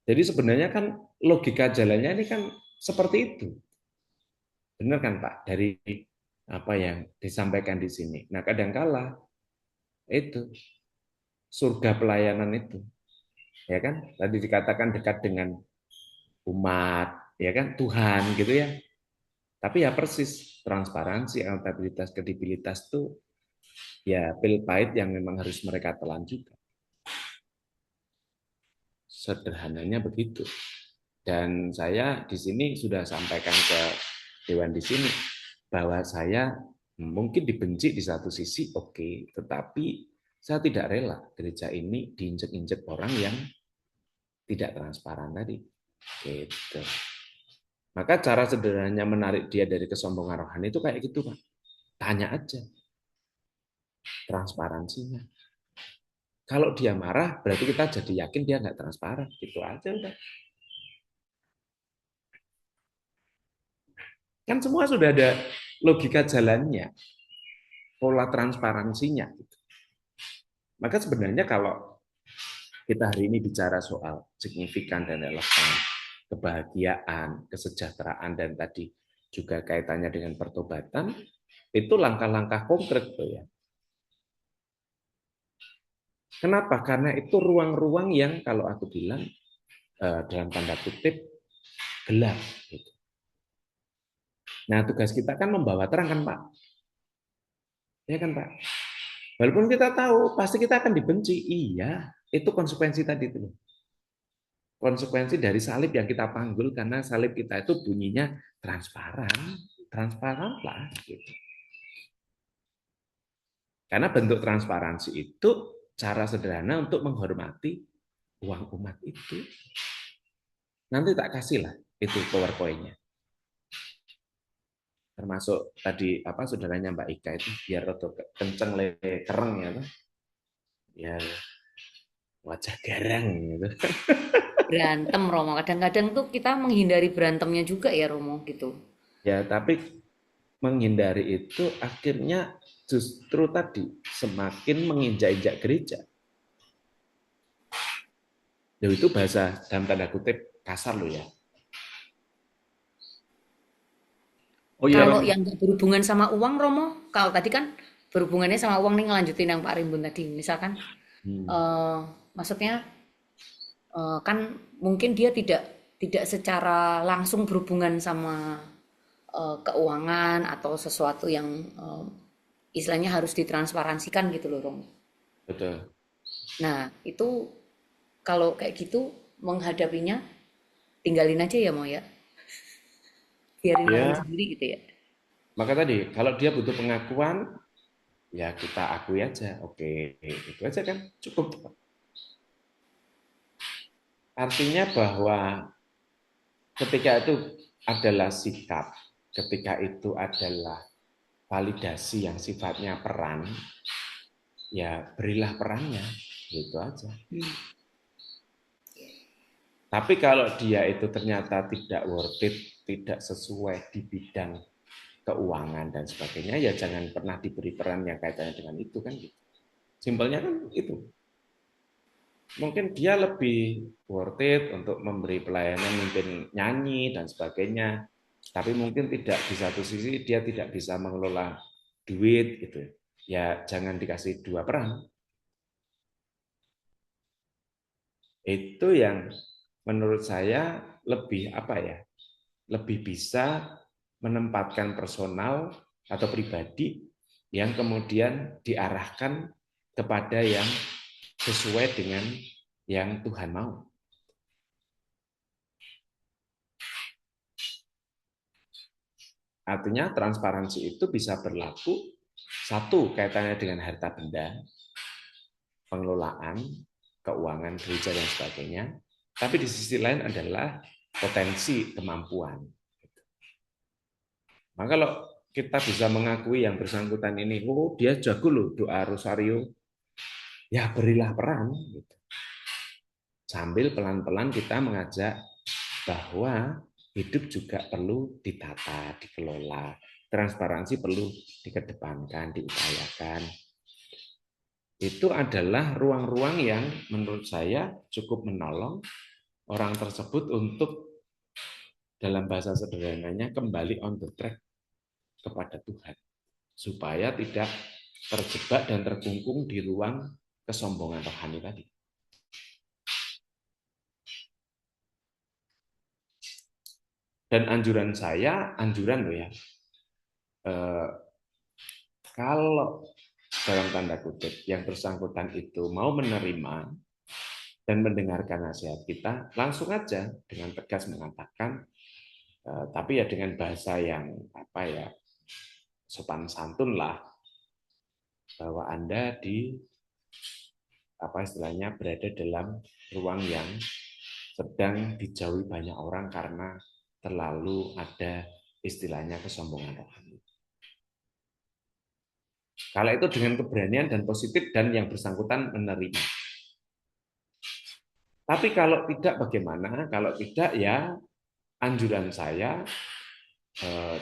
Jadi sebenarnya kan logika jalannya ini kan seperti itu. Benar kan Pak? Dari apa yang disampaikan di sini. Nah, kadangkala itu surga pelayanan itu, ya kan? Tadi dikatakan dekat dengan umat, ya kan? Tuhan gitu ya. Tapi ya persis transparansi, akuntabilitas, kredibilitas itu ya pil pahit yang memang harus mereka telan juga. Sederhananya begitu. Dan saya di sini sudah sampaikan ke Dewan di sini bahwa saya mungkin dibenci di satu sisi, oke, tetapi saya tidak rela gereja ini diinjek-injek orang yang tidak transparan tadi. Gitu. Maka cara sederhananya menarik dia dari kesombongan rohani itu kayak gitu, Pak. Tanya aja transparansinya. Kalau dia marah, berarti kita jadi yakin dia nggak transparan. Gitu aja udah. Kan semua sudah ada logika jalannya, pola transparansinya. Maka sebenarnya kalau kita hari ini bicara soal signifikan dan relevan, kebahagiaan, kesejahteraan, dan tadi juga kaitannya dengan pertobatan, itu langkah-langkah konkret tuh ya. Kenapa? Karena itu ruang-ruang yang kalau aku bilang dalam tanda kutip gelap. Gitu. Nah, tugas kita kan membawa terang kan Pak? Ya kan Pak? Walaupun kita tahu pasti kita akan dibenci, iya, itu konsekuensi tadi itu. Konsekuensi dari salib yang kita panggul karena salib kita itu bunyinya transparan, transparanlah. Gitu. Karena bentuk transparansi itu cara sederhana untuk menghormati uang umat itu. Nanti tak kasih lah itu PowerPoint-nya. Termasuk tadi apa saudaranya Mbak Ika itu biar rada kenceng kereng ya. Ya wajah garang gitu. Berantem Romo. Kadang-kadang tuh kita menghindari berantemnya juga ya Romo gitu. Ya, tapi menghindari itu akhirnya justru tadi semakin menginjak-injak gereja. Loh, itu bahasa dalam tanda kutip kasar loh ya. Oh iya Kalau Rom. yang nggak berhubungan sama uang Romo, kalau tadi kan berhubungannya sama uang nih, ngelanjutin yang Pak Rimbun tadi. Misalkan Hmm, eh maksudnya kan mungkin dia tidak tidak secara langsung berhubungan sama keuangan atau sesuatu yang istilahnya harus ditransparansikan gitu loh Romo. betul. Nah, itu kalau kayak gitu menghadapinya tinggalin aja ya mau ya. Biarin Tuhan Ya, sendiri gitu ya. maka tadi kalau dia butuh pengakuan, ya kita akui aja. Oke, itu aja kan cukup. Artinya bahwa ketika itu adalah sikap, ketika itu adalah validasi yang sifatnya peran, ya berilah perannya, gitu aja. Tapi kalau dia itu ternyata tidak worth it, tidak sesuai di bidang keuangan dan sebagainya, ya jangan pernah diberi peran yang kaitannya dengan itu kan gitu. Simpelnya kan itu. Mungkin dia lebih worth it untuk memberi pelayanan, memimpin nyanyi dan sebagainya. Tapi mungkin tidak di satu sisi dia tidak bisa mengelola duit gitu. Ya jangan dikasih dua peran. Itu yang menurut saya lebih apa ya? Lebih bisa menempatkan personal atau pribadi yang kemudian diarahkan kepada yang sesuai dengan yang Tuhan mau. Artinya transparansi itu bisa berlaku satu kaitannya dengan harta benda, pengelolaan, keuangan gereja dan sebagainya, tapi di sisi lain adalah potensi kemampuan. Maka kalau kita bisa mengakui yang bersangkutan ini, oh dia jago loh doa rosario, ya berilah peran. Sambil pelan-pelan kita mengajak bahwa hidup juga perlu ditata, dikelola. Transparansi perlu dikedepankan, diupayakan. Itu adalah ruang-ruang yang menurut saya cukup menolong orang tersebut untuk dalam bahasa sederhananya kembali on the track kepada Tuhan. Supaya tidak terjebak dan terkungkung di ruang kesombongan rohani tadi. Dan anjuran saya, anjuran loh ya, kalau dalam tanda kutip yang bersangkutan itu mau menerima dan mendengarkan nasihat kita, langsung aja dengan tegas mengatakan, tapi ya dengan bahasa yang apa ya sopan santun lah, bahwa Anda di apa istilahnya berada dalam ruang yang sedang dijauhi banyak orang karena terlalu ada istilahnya kesombongan rohani. Kalau itu dengan keberanian dan positif dan yang bersangkutan menerima. Tapi kalau tidak bagaimana? Kalau tidak ya anjuran saya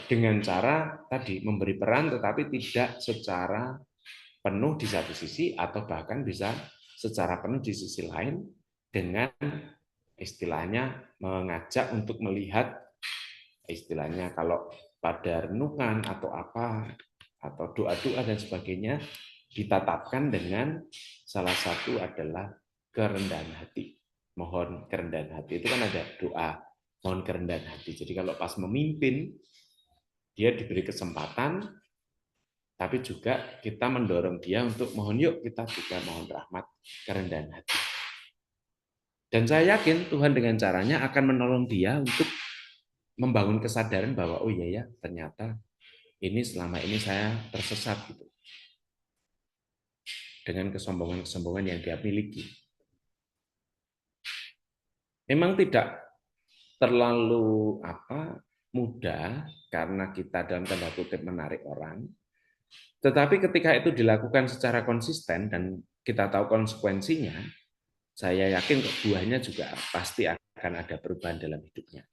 dengan cara tadi memberi peran tetapi tidak secara penuh di satu sisi atau bahkan bisa secara penuh di sisi lain dengan istilahnya mengajak untuk melihat istilahnya kalau pada renungan atau apa atau doa-doa dan sebagainya ditatapkan dengan salah satu adalah kerendahan hati. Mohon kerendahan hati itu kan ada doa mohon kerendahan hati. Jadi kalau pas memimpin dia diberi kesempatan tapi juga kita mendorong dia untuk mohon yuk kita juga mohon rahmat kerendahan hati. Dan saya yakin Tuhan dengan caranya akan menolong dia untuk membangun kesadaran bahwa oh iya ya ternyata ini selama ini saya tersesat gitu dengan kesombongan-kesombongan yang dia miliki. Memang tidak terlalu mudah karena kita dalam tanda kutip menarik orang. Tetapi ketika itu dilakukan secara konsisten dan kita tahu konsekuensinya, saya yakin kok buahnya juga pasti akan ada perubahan dalam hidupnya.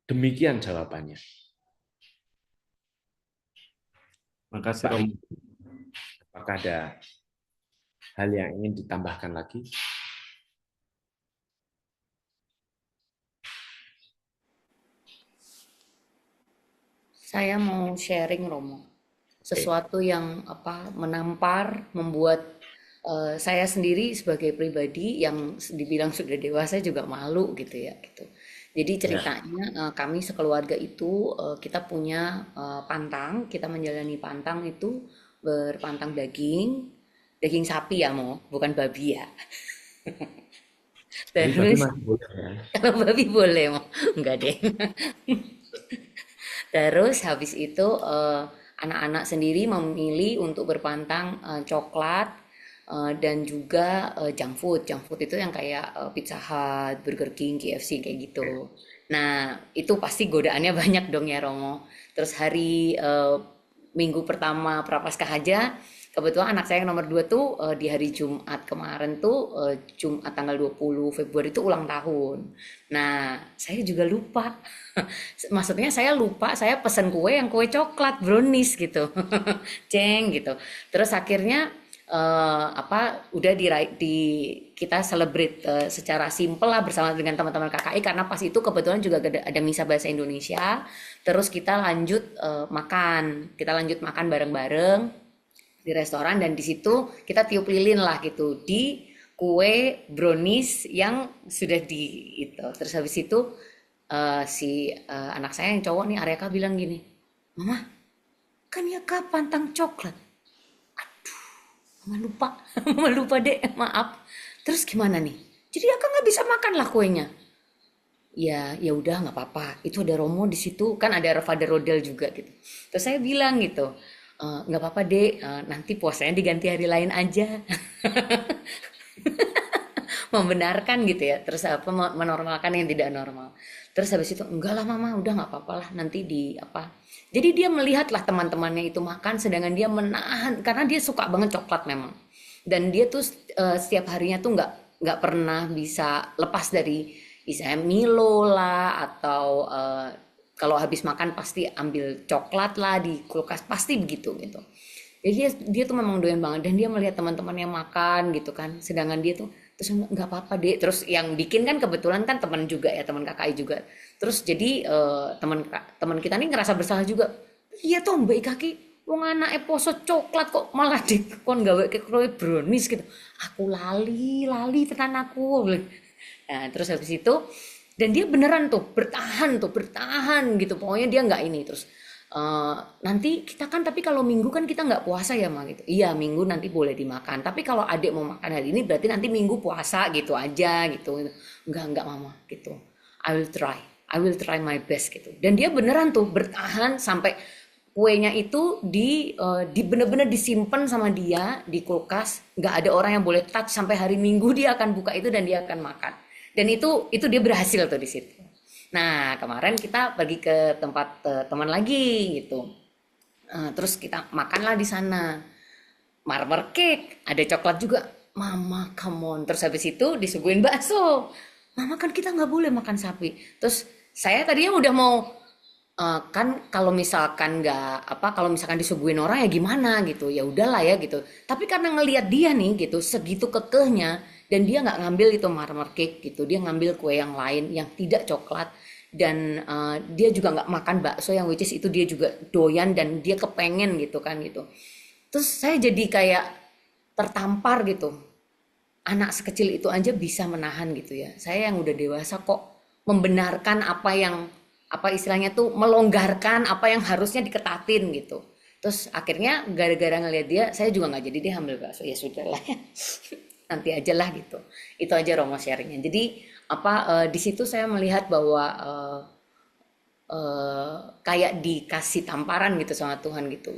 Demikian jawabannya. Makasih Pak Romo. Riki, apakah ada hal yang ingin ditambahkan lagi? Saya mau sharing Romo. Oke. Sesuatu yang menampar, membuat saya sendiri sebagai pribadi yang dibilang sudah dewasa juga malu gitu ya gitu. Jadi Ya. ceritanya kami sekeluarga itu kita punya pantang, kita menjalani pantang itu berpantang daging sapi ya Mo, bukan babi ya. Jadi babi Terus masih boleh ya? kalau babi boleh Mo, enggak deh. Terus habis itu anak-anak sendiri memilih untuk berpantang coklat dan juga junk food. Junk food itu yang kayak Pizza Hut, Burger King, KFC kayak gitu. Nah, itu pasti godaannya banyak dong ya Romo. Terus hari minggu pertama Prapaskah aja, kebetulan anak saya yang nomor 2 tuh di hari Jumat kemarin tuh Jumat tanggal 20 Februari itu ulang tahun. Nah, saya juga lupa. Maksudnya saya lupa, saya pesen kue yang kue coklat brownies gitu. Ceng gitu. Terus akhirnya udah kita celebrate secara simple lah bersama dengan teman-teman KKI karena pas itu kebetulan juga ada misa bahasa Indonesia. Terus kita lanjut makan. Kita lanjut makan bareng-bareng di restoran dan di situ kita tiup lilin lah gitu di kue brownies yang sudah itu. Terus habis itu si anak saya yang cowok nih Aryaka bilang gini, Mama, kan ya kak pantang coklat. Mama lupa, Mama lupa deh, maaf. Terus gimana nih? Jadi Aka nggak bisa makan lah kuenya. Ya udah nggak apa-apa. Itu ada Romo di situ, kan ada Father Rodel juga gitu. Terus saya bilang gitu, nggak apa-apa dek, nanti puasanya diganti hari lain aja. Membenarkan gitu ya, terus menormalkan yang tidak normal. Terus habis itu enggak lah mama, udah nggak apa-apa lah nanti jadi dia melihatlah teman-temannya itu makan sedangkan dia menahan karena dia suka banget coklat memang, dan dia tuh setiap harinya tuh nggak pernah bisa lepas dari misalnya Milo lah atau kalau habis makan pasti ambil coklat lah di kulkas pasti begitu gitu. Jadi dia tuh memang doyan banget dan dia melihat teman-temannya makan gitu kan, sedangkan dia tuh terus nggak apa-apa deh. Terus yang bikin kan kebetulan kan teman juga ya, teman KKI juga. Terus jadi teman kita nih ngerasa bersalah juga. Iya tuh Mbak Kaki, wong anak poso coklat kok malah dikon gawe ke kue brownies gitu. Aku lali tenan aku. Nah, terus habis itu dan dia beneran tuh bertahan gitu. Pokoknya dia nggak ini terus. Nanti kita kan tapi kalau minggu kan kita nggak puasa ya Ma gitu. Iya minggu nanti boleh dimakan. Tapi kalau adik mau makan hari ini berarti nanti minggu puasa gitu aja gitu. Enggak mama gitu. I will try my best gitu. Dan dia beneran tuh bertahan sampai kuenya itu di bener-bener disimpan sama dia di kulkas. Nggak ada orang yang boleh touch sampai hari minggu dia akan buka itu dan dia akan makan. Dan itu dia berhasil tuh di situ. Nah, kemarin kita pergi ke tempat teman lagi gitu. Terus kita makanlah di sana. Marmer cake, ada coklat juga. Mama, come on. Terus habis itu disuguhin bakso. Mama kan kita nggak boleh makan sapi. Terus saya tadinya udah mau kan kalau misalkan kalau misalkan disuguhin orang ya gimana gitu. Ya udahlah ya gitu. Tapi karena ngelihat dia nih gitu, segitu kekehnya dan dia nggak ngambil itu marmer cake gitu, dia ngambil kue yang lain yang tidak coklat dan dia juga nggak makan bakso yang which is itu dia juga doyan dan dia kepengen gitu kan gitu. Terus saya jadi kayak tertampar gitu, anak sekecil itu aja bisa menahan gitu ya, saya yang udah dewasa kok membenarkan apa istilahnya tuh melonggarkan apa yang harusnya diketatin gitu. Terus akhirnya gara-gara ngeliat dia saya juga nggak jadi dia ambil bakso, ya sudah lah ya. Nanti aja lah gitu. Itu aja Romo sharingnya. Jadi di situ saya melihat bahwa kayak dikasih tamparan gitu sama Tuhan gitu.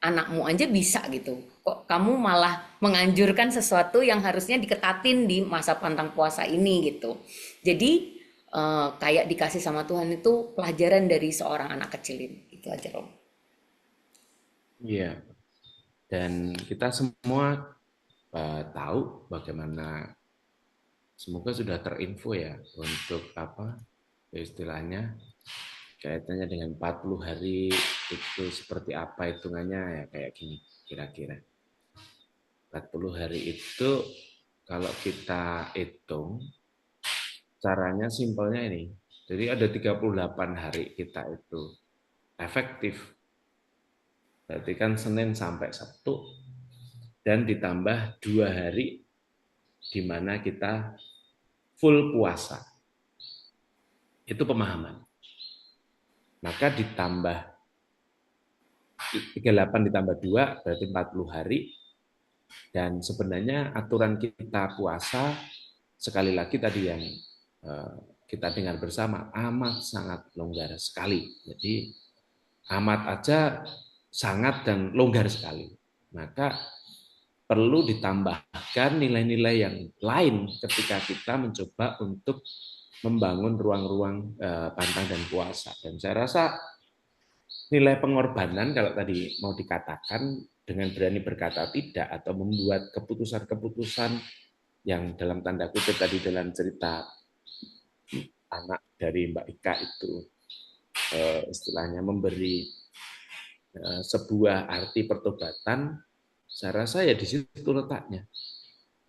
Anakmu aja bisa gitu. Kok kamu malah menganjurkan sesuatu yang harusnya diketatin di masa pantang puasa ini gitu. Jadi kayak dikasih sama Tuhan itu pelajaran dari seorang anak kecil ini. Itu aja Romo. Iya. Dan kita semua tahu bagaimana, semoga sudah terinfo ya untuk apa istilahnya kaitannya dengan 40 hari itu seperti apa hitungannya ya, kayak gini kira-kira. 40 hari itu kalau kita hitung caranya simpelnya ini. Jadi ada 38 hari kita itu efektif. Berarti kan Senin sampai Sabtu dan ditambah 2 hari di mana kita full puasa. Itu pemahaman. Maka ditambah 38 ditambah 2 berarti 40 hari. Dan sebenarnya aturan kita puasa, sekali lagi tadi yang kita dengar bersama, amat sangat longgar sekali. Jadi amat aja sangat dan longgar sekali. Maka perlu ditambahkan nilai-nilai yang lain ketika kita mencoba untuk membangun ruang-ruang pantang dan puasa. Dan saya rasa nilai pengorbanan kalau tadi mau dikatakan dengan berani berkata tidak atau membuat keputusan-keputusan yang dalam tanda kutip tadi dalam cerita anak dari Mbak Ika itu istilahnya memberi sebuah arti pertobatan, saya rasa ya di situ letaknya.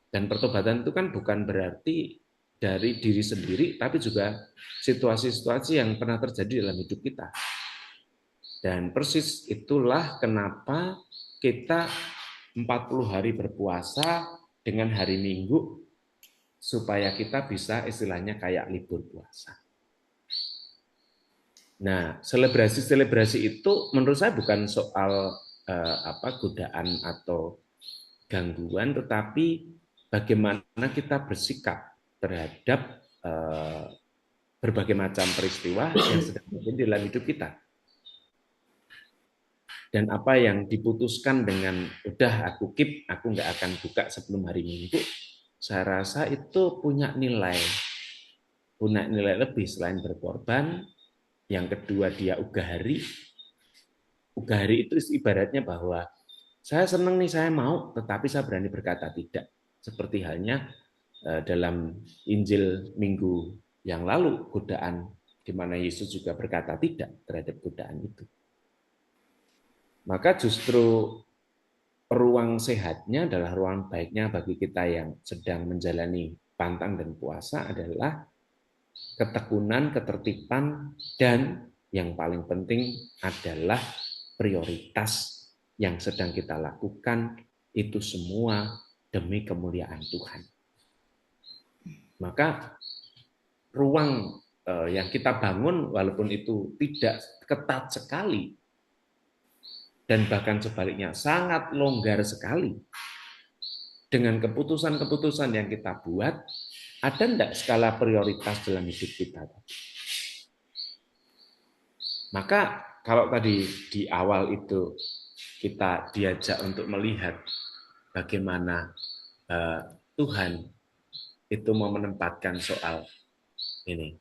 Dan pertobatan itu kan bukan berarti dari diri sendiri, tapi juga situasi-situasi yang pernah terjadi dalam hidup kita. Dan persis itulah kenapa kita 40 hari berpuasa dengan hari Minggu, supaya kita bisa istilahnya kayak libur puasa. Nah, selebrasi-selebrasi itu menurut saya bukan soal godaan atau gangguan, tetapi bagaimana kita bersikap terhadap berbagai macam peristiwa yang sedang terjadi dalam hidup kita. Dan apa yang diputuskan dengan udah aku keep, aku nggak akan buka sebelum hari Minggu, saya rasa itu punya nilai lebih selain berkorban. Yang kedua, dia ugah hari. Ugah hari itu ibaratnya bahwa saya senang nih, saya mau, tetapi saya berani berkata tidak. Seperti halnya dalam Injil minggu yang lalu, godaan, di mana Yesus juga berkata tidak terhadap godaan itu. Maka justru ruang sehatnya adalah ruang baiknya bagi kita yang sedang menjalani pantang dan puasa adalah ketekunan, ketertiban, dan yang paling penting adalah prioritas yang sedang kita lakukan itu semua demi kemuliaan Tuhan. Maka ruang yang kita bangun walaupun itu tidak ketat sekali dan bahkan sebaliknya sangat longgar sekali, dengan keputusan-keputusan yang kita buat, ada enggak skala prioritas dalam hidup kita? Maka kalau tadi di awal itu kita diajak untuk melihat bagaimana Tuhan itu mau menempatkan soal ini,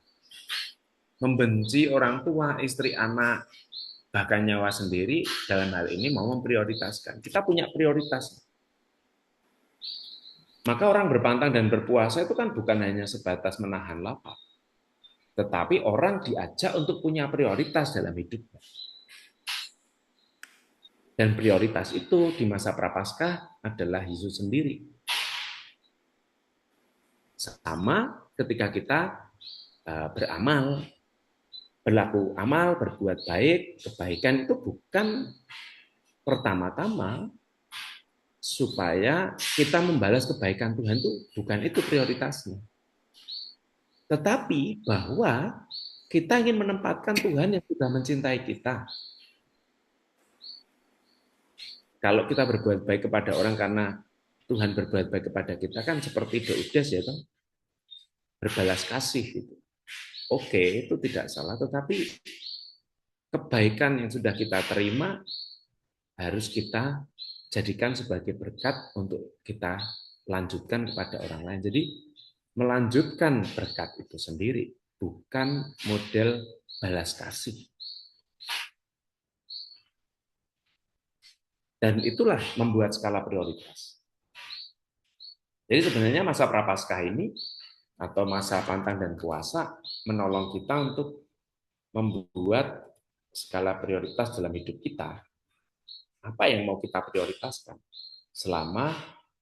membenci orang tua, istri, anak, bahkan nyawa sendiri, dalam hal ini mau memprioritaskan. Kita punya prioritas. Maka orang berpantang dan berpuasa itu kan bukan hanya sebatas menahan lapar, tetapi orang diajak untuk punya prioritas dalam hidupnya. Dan prioritas itu di masa Prapaskah adalah Yesus sendiri. Sama ketika kita beramal, berlaku amal, berbuat baik, kebaikan itu bukan pertama-tama supaya kita membalas kebaikan Tuhan, itu bukan itu prioritasnya. Tetapi bahwa kita ingin menempatkan Tuhan yang sudah mencintai kita. Kalau kita berbuat baik kepada orang karena Tuhan berbuat baik kepada kita, kan seperti Deudas ya, toh, berbalas kasih gitu. Oke, itu tidak salah, tetapi kebaikan yang sudah kita terima harus kita jadikan sebagai berkat untuk kita lanjutkan kepada orang lain. Jadi melanjutkan berkat itu sendiri, bukan model balas kasih. Dan itulah membuat skala prioritas. Jadi sebenarnya masa Prapaskah ini atau masa pantang dan puasa menolong kita untuk membuat skala prioritas dalam hidup kita. Apa yang mau kita prioritaskan selama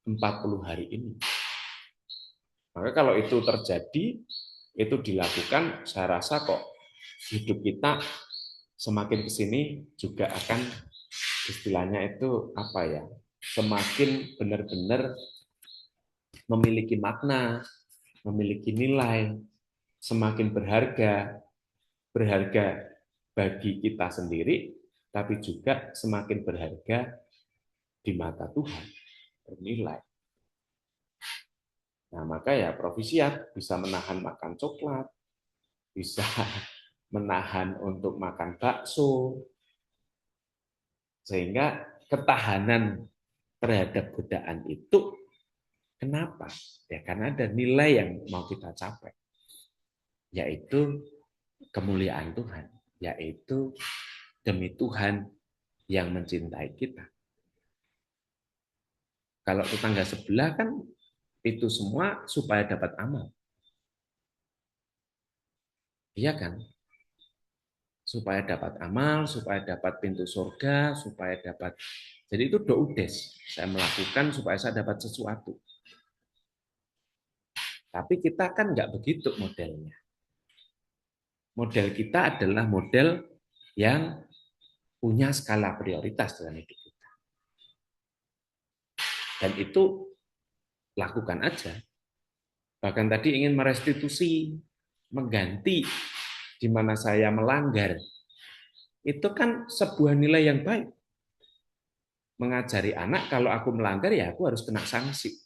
40 hari ini. Maka kalau itu terjadi, itu dilakukan, saya rasa kok hidup kita semakin ke sini juga akan istilahnya itu apa ya, semakin benar-benar memiliki makna, memiliki nilai, semakin berharga, berharga bagi kita sendiri, tapi juga semakin berharga di mata Tuhan, bernilai. Nah, maka ya provisiat bisa menahan makan coklat, bisa menahan untuk makan bakso, sehingga ketahanan terhadap godaan itu kenapa? Ya karena ada nilai yang mau kita capai, yaitu kemuliaan Tuhan, yaitu demi Tuhan yang mencintai kita. Kalau tetangga sebelah kan itu semua supaya dapat amal. Iya kan? Supaya dapat amal, supaya dapat pintu surga, supaya dapat. Jadi itu doudes. Saya melakukan supaya saya dapat sesuatu. Tapi kita kan nggak begitu modelnya. Model kita adalah model yang punya skala prioritas dalam hidup kita. Dan itu lakukan aja. Bahkan tadi ingin merestitusi, mengganti di mana saya melanggar. Itu kan sebuah nilai yang baik. Mengajari anak kalau aku melanggar ya aku harus kena sanksi.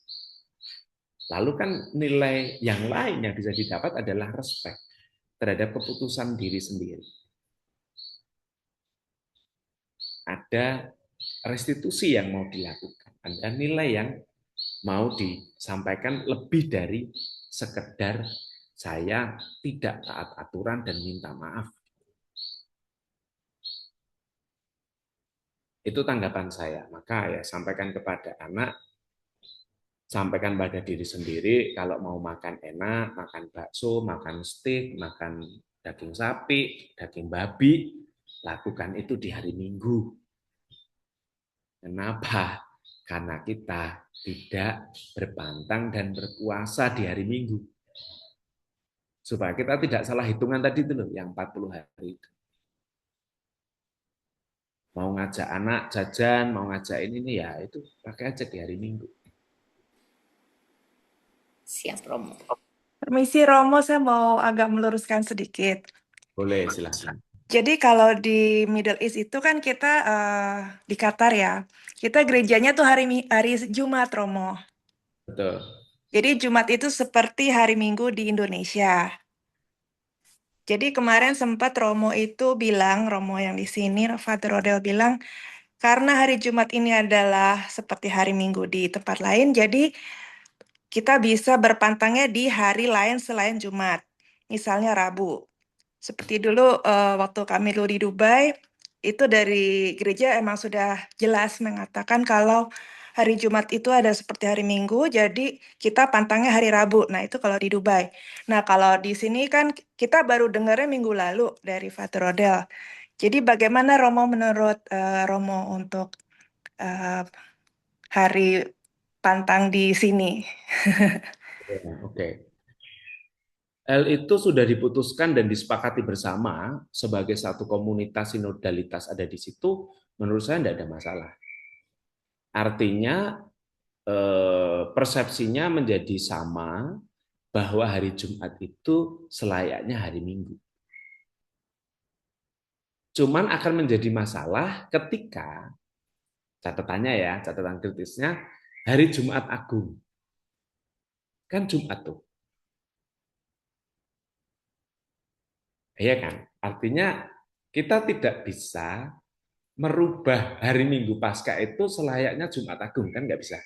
Lalu kan nilai yang lain yang bisa didapat adalah respect terhadap keputusan diri sendiri. Ada restitusi yang mau dilakukan, ada nilai yang mau disampaikan lebih dari sekedar saya tidak taat aturan dan minta maaf. Itu tanggapan saya. Maka ya sampaikan kepada anak, sampaikan pada diri sendiri, kalau mau makan enak, makan bakso, makan steak, makan daging sapi, daging babi, lakukan itu di hari Minggu. Kenapa? Karena kita tidak berpantang dan berpuasa di hari Minggu. Supaya kita tidak salah hitungan tadi itu loh, yang 40 hari itu. Mau ngajak anak jajan, mau ngajak ini ya itu pakai aja di hari Minggu. Siap, Romo. Permisi Romo, saya mau agak meluruskan sedikit. Boleh, silahkan. Jadi kalau di Middle East itu kan kita di Qatar ya, kita gerejanya tuh hari Jumat, Romo. Betul. Jadi Jumat itu seperti hari Minggu di Indonesia. Jadi kemarin sempat Romo itu bilang, Romo yang di sini, Father Rodel bilang, karena hari Jumat ini adalah seperti hari Minggu di tempat lain, jadi kita bisa berpantangnya di hari lain selain Jumat, misalnya Rabu. Seperti dulu waktu kami dulu di Dubai, itu dari gereja emang sudah jelas mengatakan kalau hari Jumat itu ada seperti hari Minggu, jadi kita pantangnya hari Rabu. Nah, itu kalau di Dubai. Nah, kalau di sini kan kita baru dengarnya minggu lalu dari Father Rodel. Jadi bagaimana Romo menurut Romo untuk eh, hari pantang di sini? Oke. Hal itu sudah diputuskan dan disepakati bersama sebagai satu komunitas sinodalitas ada di situ, menurut saya tidak ada masalah. Artinya persepsinya menjadi sama bahwa hari Jumat itu selayaknya hari Minggu. Cuman akan menjadi masalah ketika, catatannya ya, catatan kritisnya, hari Jumat Agung. Kan Jumat tuh. Iya kan? Artinya kita tidak bisa merubah hari Minggu Paskah itu selayaknya Jumat Agung, kan nggak bisa.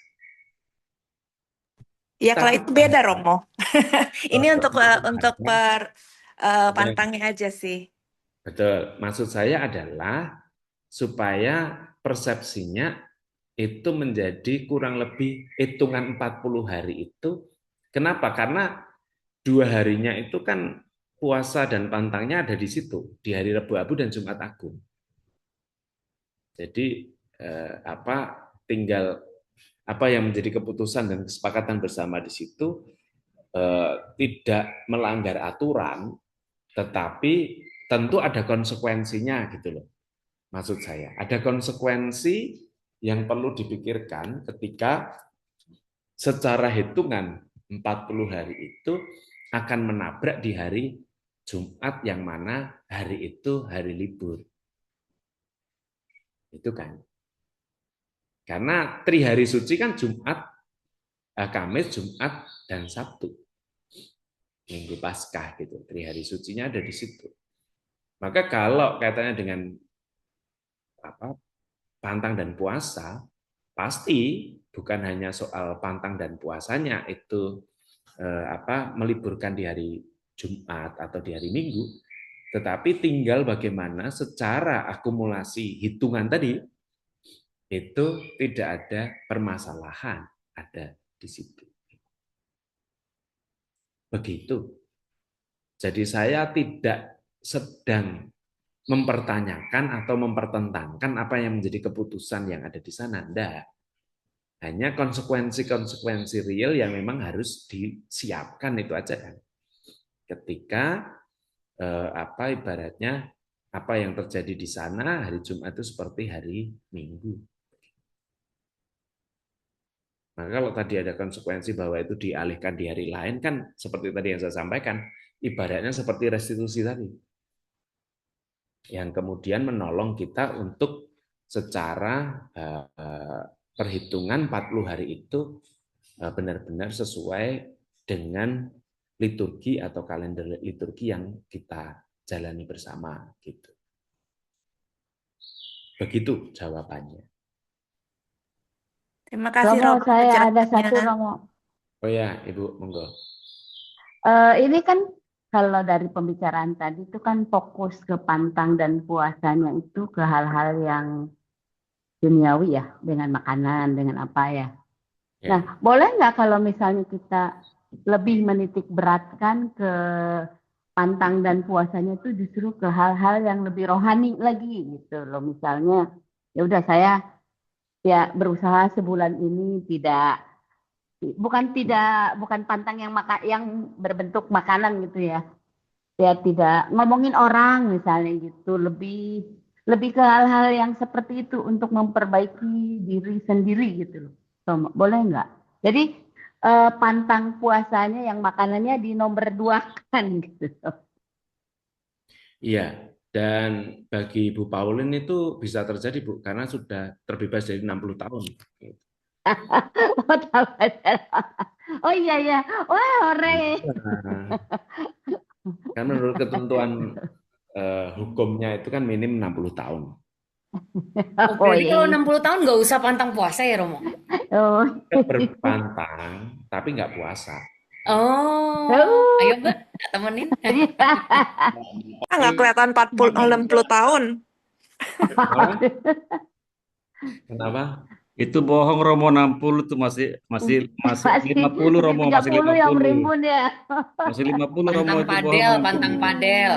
Ya kalau Tapi itu beda Romo. Ini untuk betul, pantangnya aja sih. betul. Maksud saya adalah supaya persepsinya itu menjadi kurang lebih hitungan 40 hari itu. Kenapa? Karena 2 harinya itu kan puasa dan pantangnya ada di situ, di hari Rabu Abu dan Jumat Agung. Jadi tinggal apa yang menjadi keputusan dan kesepakatan bersama di situ, tidak melanggar aturan, tetapi tentu ada konsekuensinya gitu loh. Maksud saya, ada konsekuensi yang perlu dipikirkan ketika secara hitungan 40 hari itu akan menabrak di hari Jumat yang mana hari itu hari libur. Itu kan. Karena hari suci kan Jumat, Kamis, Jumat, dan Sabtu. Minggu Paskah gitu. Hari sucinya ada di situ. Maka kalau kaitannya dengan pantang dan puasa, pasti bukan hanya soal pantang dan puasanya itu meliburkan di hari Jumat atau di hari Minggu, tetapi tinggal bagaimana secara akumulasi hitungan tadi itu tidak ada permasalahan ada di situ. Begitu. Jadi saya tidak sedang mempertanyakan atau mempertentangkan apa yang menjadi keputusan yang ada di sana. Tidak. Hanya konsekuensi-konsekuensi real yang memang harus disiapkan itu aja kan. Ketika ibaratnya apa yang terjadi di sana hari Jumat itu seperti hari Minggu. Maka kalau tadi ada konsekuensi bahwa itu dialihkan di hari lain kan seperti tadi yang saya sampaikan, ibaratnya seperti restitusi tadi. Yang kemudian menolong kita untuk secara perhitungan 40 hari itu benar-benar sesuai dengan liturgi atau kalender liturgi yang kita jalani bersama gitu. Begitu jawabannya. Terima kasih Romo, Romo saya ada satu penjelasannya. Romo. Oh ya, Ibu, monggo. Ini kan kalau dari pembicaraan tadi itu kan fokus ke pantang dan puasanya itu ke hal-hal yang duniawi ya, dengan makanan, dengan apa ya. Ya. Nah, boleh nggak kalau misalnya kita lebih menitik beratkan ke pantang dan puasanya itu justru ke hal-hal yang lebih rohani lagi gitu loh. Misalnya, ya udah saya ya berusaha sebulan ini bukan pantang yang berbentuk makanan gitu ya. Ya tidak ngomongin orang misalnya gitu, lebih ke hal-hal yang seperti itu untuk memperbaiki diri sendiri gitu loh. Tomo, boleh nggak? Jadi pantang puasanya yang makanannya di nomor 2-kan gitu. Iya, dan bagi Ibu Pauline itu bisa terjadi, Bu, karena sudah terbebas dari 60 tahun. Oh, tahu. Oh iya ya. Wah, hore. Nah, kan menurut ketentuan hukumnya itu kan minim 60 tahun. Oh, Oh berarti kalau iya. 60 tahun nggak usah pantang puasa ya, Romo? Oh. Kita berpantang, tapi nggak puasa. Oh, Oh. ayo Mbak, tak temenin. Nggak kelihatan 60 tahun. Kenapa? Kenapa? Itu bohong Romo, 60 tuh masih Masih 50 Romo, masih 30 yang 50. merimbun ya. Masih 50 Romo, Pantang itu bohong padel, 60. pantang padel.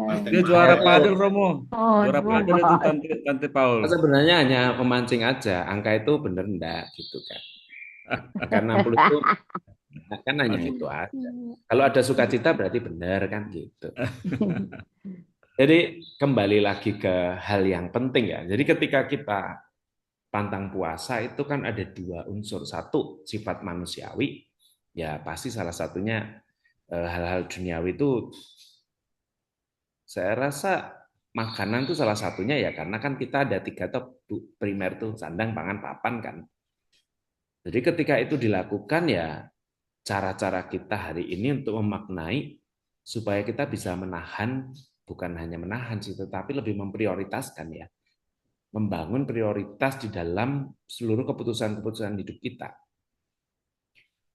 Dia juara padel Romo. Oh, Juara padel itu Tante Paul. Sebenarnya hanya memancing aja, angka itu benar enggak gitu kan. Karena 60 itu kan hanya itu aja. Kalau ada sukacita berarti benar kan gitu. Jadi kembali lagi ke hal yang penting ya. Jadi ketika kita pantang puasa itu kan ada 2 unsur. Satu, sifat manusiawi. Ya pasti salah satunya hal-hal duniawi itu saya rasa makanan itu salah satunya ya, karena kan kita ada 3 top primer tuh, sandang, pangan, papan kan. Jadi ketika itu dilakukan ya cara-cara kita hari ini untuk memaknai supaya kita bisa menahan, bukan hanya menahan sih, tetapi lebih memprioritaskan ya. Membangun prioritas di dalam seluruh keputusan-keputusan hidup kita.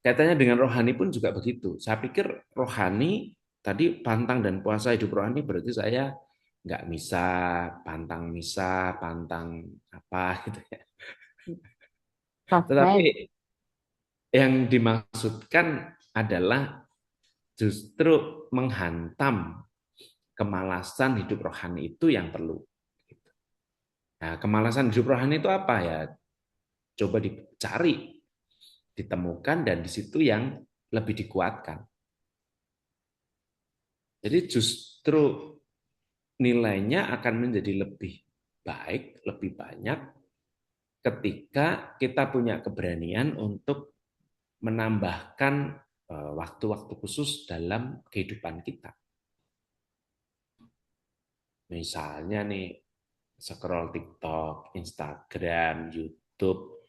Kaitannya dengan rohani pun juga begitu. Saya pikir rohani, tadi pantang dan puasa hidup rohani berarti saya nggak misa, pantang apa gitu ya. Tetapi Sosmed. yang dimaksudkan adalah justru menghantam kemalasan hidup rohani itu yang perlu. Nah, kemalasan hidup rohani itu apa ya? Coba dicari, ditemukan, dan di situ yang lebih dikuatkan. Jadi justru nilainya akan menjadi lebih baik, lebih banyak ketika kita punya keberanian untuk menambahkan waktu-waktu khusus dalam kehidupan kita. Misalnya nih, scroll TikTok, Instagram, YouTube,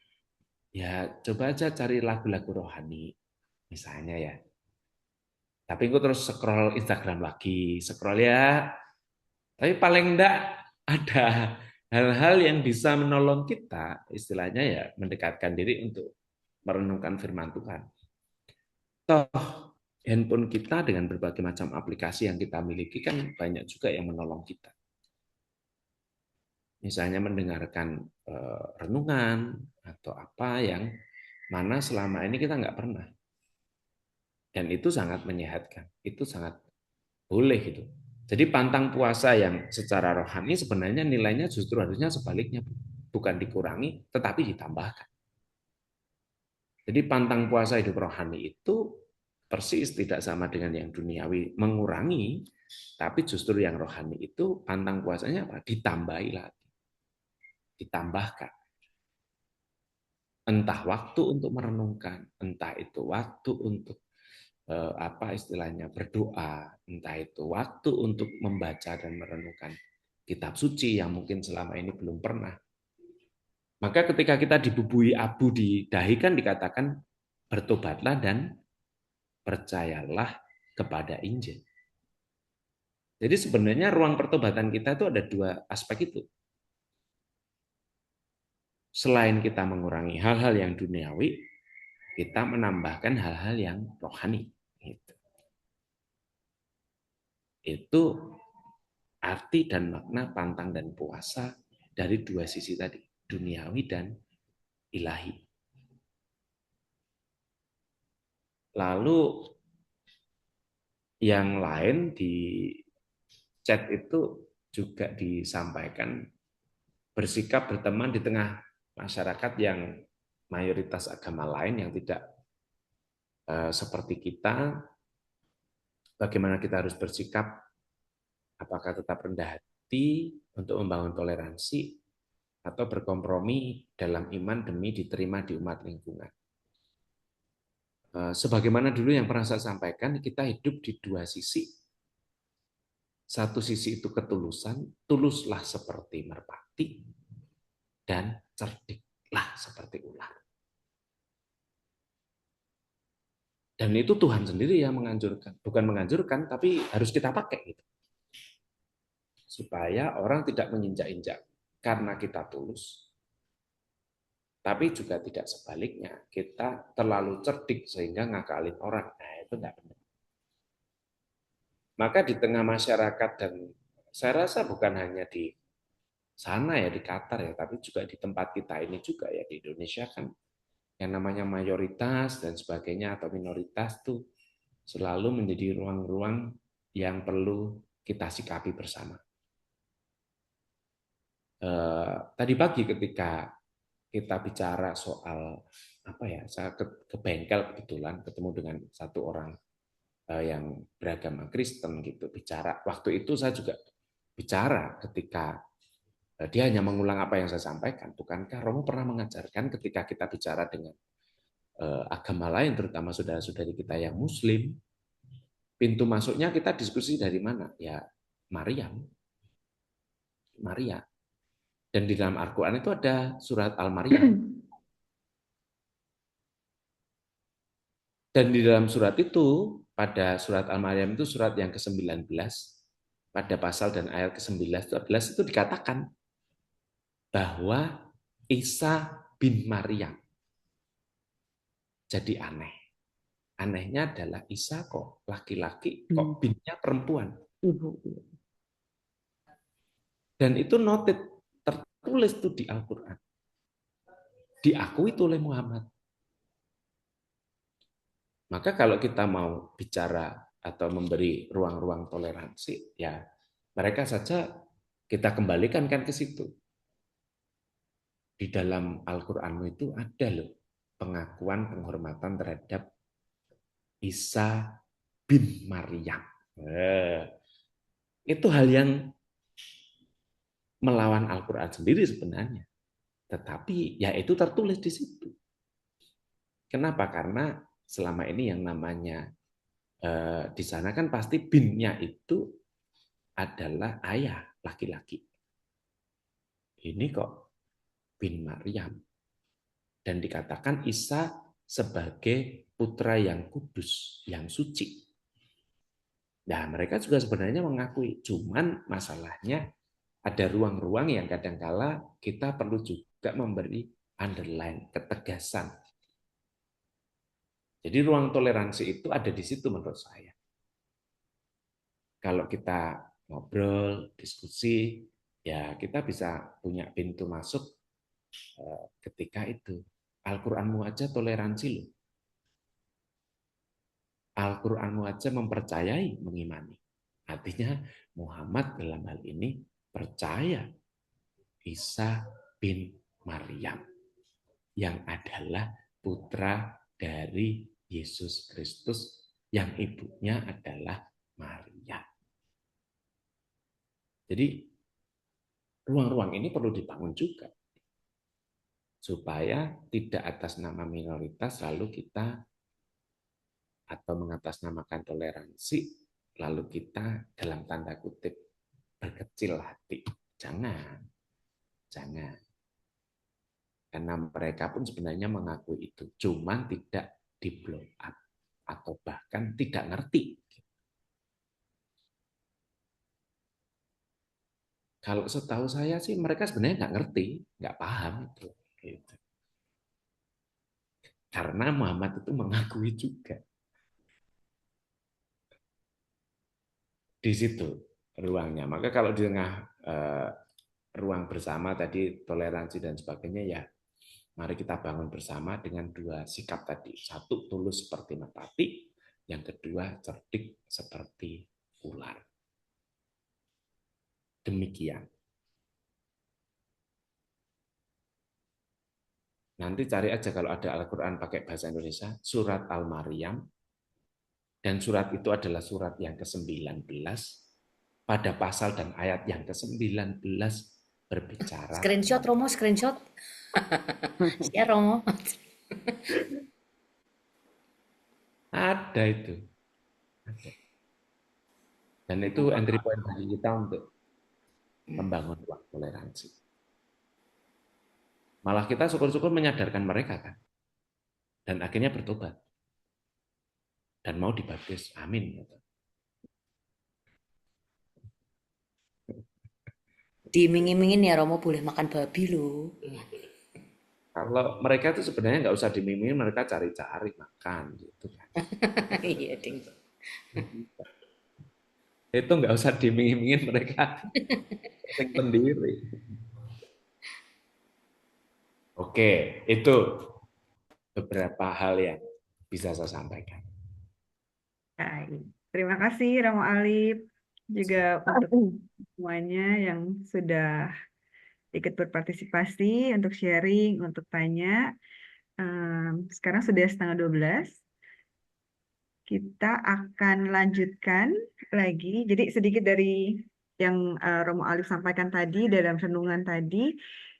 ya coba aja cari lagu-lagu rohani, misalnya ya. Tapi aku terus scroll Instagram lagi, scroll ya. Tapi paling enggak ada hal-hal yang bisa menolong kita, istilahnya ya mendekatkan diri untuk merenungkan firman Tuhan. Toh handphone kita dengan berbagai macam aplikasi yang kita miliki kan banyak juga yang menolong kita. Misalnya mendengarkan renungan atau apa yang mana selama ini kita nggak pernah. Dan itu sangat menyehatkan, itu sangat boleh gitu. Jadi pantang puasa yang secara rohani sebenarnya nilainya justru harusnya sebaliknya, bukan dikurangi, tetapi ditambahkan. Jadi pantang puasa hidup rohani itu persis tidak sama dengan yang duniawi, mengurangi, tapi justru yang rohani itu pantang puasanya apa? Ditambahi lagi, ditambahkan. Entah waktu untuk merenungkan, entah itu waktu untuk apa istilahnya berdoa, entah itu waktu untuk membaca dan merenungkan kitab suci yang mungkin selama ini belum pernah. Maka ketika kita dibubui abu di dahi kan dikatakan bertobatlah dan percayalah kepada Injil. Jadi sebenarnya ruang pertobatan kita itu ada dua aspek itu. Selain kita mengurangi hal-hal yang duniawi, kita menambahkan hal-hal yang rohani. Itu arti dan makna pantang dan puasa dari dua sisi tadi, duniawi dan ilahi. Lalu yang lain di chat itu juga disampaikan bersikap berteman di tengah masyarakat yang mayoritas agama lain yang tidak seperti kita, bagaimana kita harus bersikap, apakah tetap rendah hati untuk membangun toleransi atau berkompromi dalam iman demi diterima di umat lingkungan. Sebagaimana dulu yang pernah saya sampaikan, kita hidup di dua sisi. Satu sisi itu ketulusan, tuluslah seperti merpati, dan cerdiklah seperti ular. Dan itu Tuhan sendiri yang menganjurkan. Bukan menganjurkan, tapi harus kita pakai. Gitu. Supaya orang tidak menginjak-injak karena kita tulus, tapi juga tidak sebaliknya. Kita terlalu cerdik sehingga ngakalin orang. Nah, itu tidak benar. Maka di tengah masyarakat, dan saya rasa bukan hanya di sana ya, di Qatar ya, tapi juga di tempat kita ini juga ya, di Indonesia kan, yang namanya mayoritas dan sebagainya atau minoritas tuh selalu menjadi ruang-ruang yang perlu kita sikapi bersama. Tadi pagi ketika kita bicara soal apa ya, saya ke bengkel kebetulan ketemu dengan satu orang yang beragama Kristen gitu, bicara. Waktu itu saya juga bicara ketika dia hanya mengulang apa yang saya sampaikan. Bukankah Romo pernah mengajarkan ketika kita bicara dengan agama lain, terutama saudara-saudari kita yang Muslim, pintu masuknya kita diskusi dari mana? Ya Maria. Dan di dalam Al-Quran itu ada surat Al-Maryam. Dan di dalam surat itu, pada surat Al-Maryam itu surat yang ke-19, pada pasal dan ayat ke-11 itu dikatakan bahwa Isa bin Maryam. Jadi aneh. Anehnya adalah Isa kok laki-laki, kok binnya perempuan. Dan itu noted, tertulis tuh di Al-Quran. diakui itu oleh Muhammad. Maka kalau kita mau bicara atau memberi ruang-ruang toleransi, ya mereka saja kita kembalikan kan ke situ. Di dalam Al-Qur'an itu ada loh pengakuan penghormatan terhadap Isa bin Maryam. Itu hal yang melawan Al-Qur'an sendiri sebenarnya. Tetapi ya itu tertulis di situ. Kenapa? Karena selama ini yang namanya di sana kan pasti binnya itu adalah ayah laki-laki. Ini kok bin Maryam. Dan dikatakan Isa sebagai putra yang kudus, yang suci. Nah, mereka juga sebenarnya mengakui, cuman masalahnya ada ruang-ruang yang kadangkala kita perlu juga memberi underline, ketegasan. Jadi ruang toleransi itu ada di situ menurut saya. Kalau kita ngobrol, diskusi, ya kita bisa punya pintu masuk ketika itu. Al-Qur'anmu aja toleransi loh. Al-Qur'anmu aja mempercayai, mengimani. Artinya Muhammad dalam hal ini percaya Isa bin Maryam yang adalah putra dari Yesus Kristus yang ibunya adalah Maria. Jadi ruang-ruang ini perlu dibangun juga supaya tidak atas nama minoritas lalu kita atau mengatasnamakan toleransi lalu kita dalam tanda kutip berkecil hati. Jangan. Karena mereka pun sebenarnya mengakui itu, cuman tidak di blow up atau bahkan tidak ngerti. Kalau setahu saya sih mereka sebenarnya nggak ngerti, nggak paham itu. Gitu. Karena Muhammad itu mengakui juga. Di situ ruangnya. Maka kalau di tengah ruang bersama tadi toleransi dan sebagainya ya mari kita bangun bersama dengan dua sikap tadi. Satu, tulus seperti merpati. Yang kedua, cerdik seperti ular. Demikian. Nanti cari aja kalau ada Al-Quran pakai bahasa Indonesia, surat Al-Maryam, dan surat itu adalah surat yang ke-19, pada pasal dan ayat yang ke-19 berbicara. Screenshot Romo, screenshot. Share Romo. Ada itu. Ada. Dan itu entry point bagi kita untuk membangun ruang toleransi. Malah kita syukur-syukur menyadarkan mereka kan. Dan akhirnya bertobat. Dan mau dibaptis. Amin. Diiming-imingin ya Romo boleh makan babi loh. Kalau mereka itu sebenarnya nggak usah dimiming, mereka cari-cari makan gitu kan. Iya, ding. Itu nggak usah dimiming-mingin mereka sendiri. Oke, itu beberapa hal yang bisa saya sampaikan. Baik. Terima kasih Romo Alip juga untuk semuanya yang sudah ikut berpartisipasi, untuk sharing, untuk tanya. Sekarang sudah setengah 12. Kita akan lanjutkan lagi. Jadi sedikit dari yang Romo Alif sampaikan tadi dalam renungan tadi.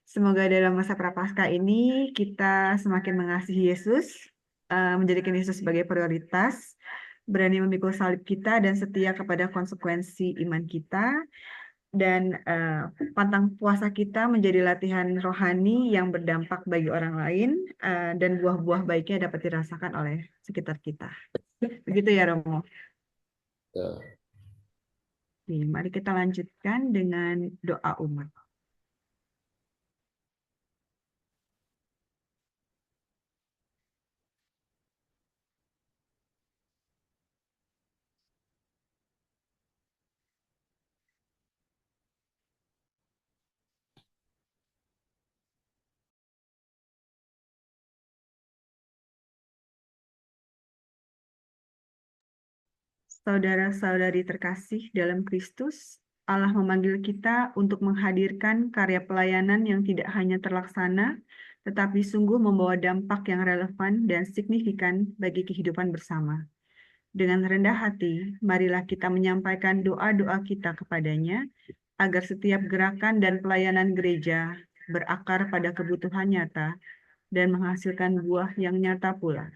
Semoga dalam masa Prapaskah ini kita semakin mengasihi Yesus, menjadikan Yesus sebagai prioritas, berani memikul salib kita dan setia kepada konsekuensi iman kita. Dan pantang puasa kita menjadi latihan rohani yang berdampak bagi orang lain dan buah-buah baiknya dapat dirasakan oleh sekitar kita. Begitu ya Romo. Oke, mari kita lanjutkan dengan doa umat. Saudara-saudari terkasih dalam Kristus, Allah memanggil kita untuk menghadirkan karya pelayanan yang tidak hanya terlaksana, tetapi sungguh membawa dampak yang relevan dan signifikan bagi kehidupan bersama. Dengan rendah hati, marilah kita menyampaikan doa-doa kita kepadanya, agar setiap gerakan dan pelayanan gereja berakar pada kebutuhan nyata dan menghasilkan buah yang nyata pula.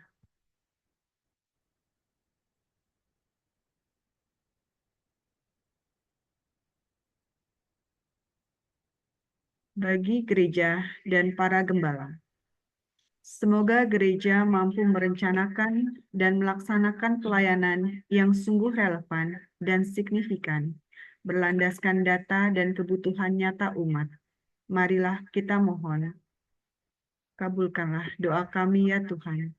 Bagi gereja dan para gembala, semoga gereja mampu merencanakan dan melaksanakan pelayanan yang sungguh relevan dan signifikan, berlandaskan data dan kebutuhan nyata umat. Marilah kita mohon, kabulkanlah doa kami ya Tuhan.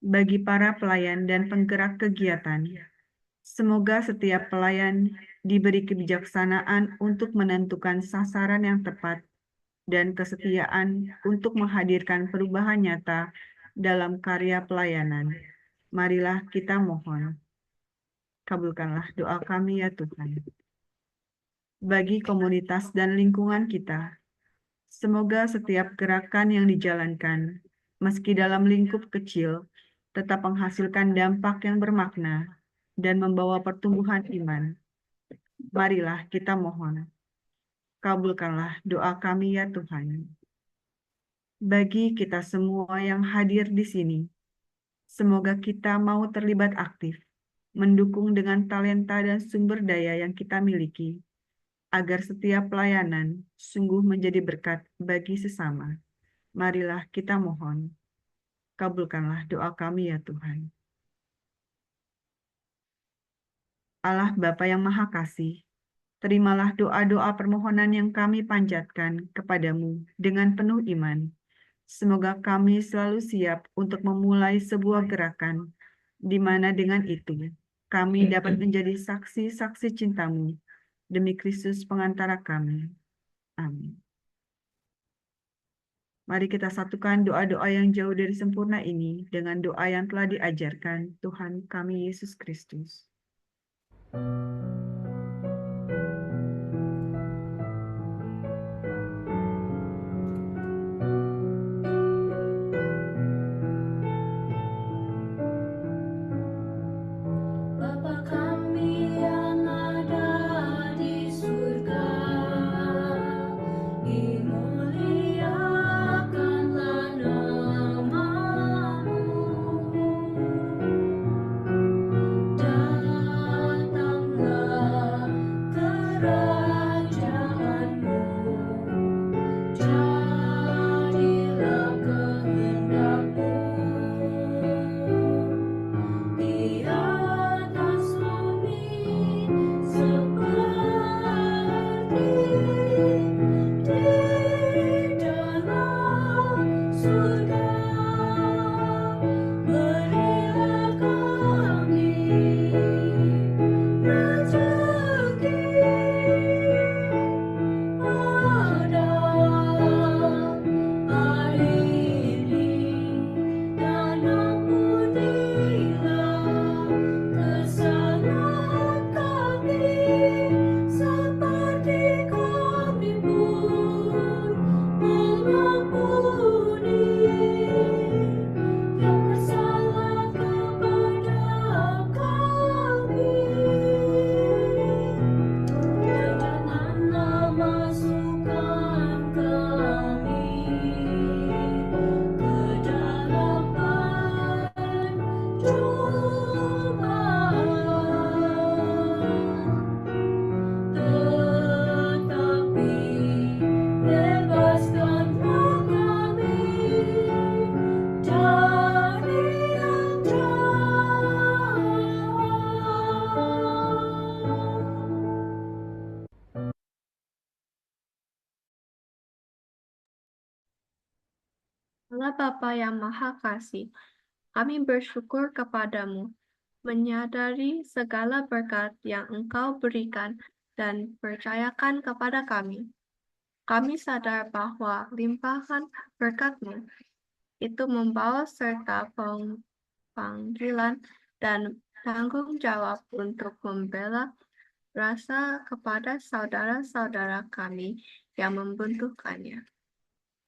Bagi para pelayan dan penggerak kegiatan, semoga setiap pelayan diberi kebijaksanaan untuk menentukan sasaran yang tepat dan kesetiaan untuk menghadirkan perubahan nyata dalam karya pelayanan. Marilah kita mohon, kabulkanlah doa kami ya Tuhan. Bagi komunitas dan lingkungan kita, semoga setiap gerakan yang dijalankan, meski dalam lingkup kecil, tetap menghasilkan dampak yang bermakna dan membawa pertumbuhan iman. Marilah kita mohon, kabulkanlah doa kami ya Tuhan. Bagi kita semua yang hadir di sini, semoga kita mau terlibat aktif, mendukung dengan talenta dan sumber daya yang kita miliki, agar setiap pelayanan sungguh menjadi berkat bagi sesama. Marilah kita mohon, kabulkanlah doa kami ya Tuhan. Allah Bapa yang Maha Kasih, terimalah doa-doa permohonan yang kami panjatkan kepadamu dengan penuh iman. Semoga kami selalu siap untuk memulai sebuah gerakan, di mana dengan itu kami dapat menjadi saksi-saksi cintamu demi Kristus pengantara kami. Amin. Mari kita satukan doa-doa yang jauh dari sempurna ini dengan doa yang telah diajarkan Tuhan kami Yesus Kristus. Bapa kami yang ada di surga, dimuliakanlah nama-Mu. Datanglah kerajaan-Mu, jadilah kehendak-Mu di atas bumi seperti di dalam surga. Berilah kami rezeki pada hari ini, dan ampunilah kesalahan kami seperti kami pun mengampuni yang bersalah kepada kami. Dan janganlah masukkan kami ke dalam pencobaan, tetapi bebaskanlah kami dari yang jahat. Allah Bapa yang Maha Kasih, kami bersyukur kepadamu, menyadari segala berkat yang Engkau berikan dan percayakan kepada kami. Kami sadar bahwa limpahan berkat-Mu itu membawa serta panggilan dan tanggung jawab untuk membela rasa kepada saudara-saudara kami yang membutuhkannya.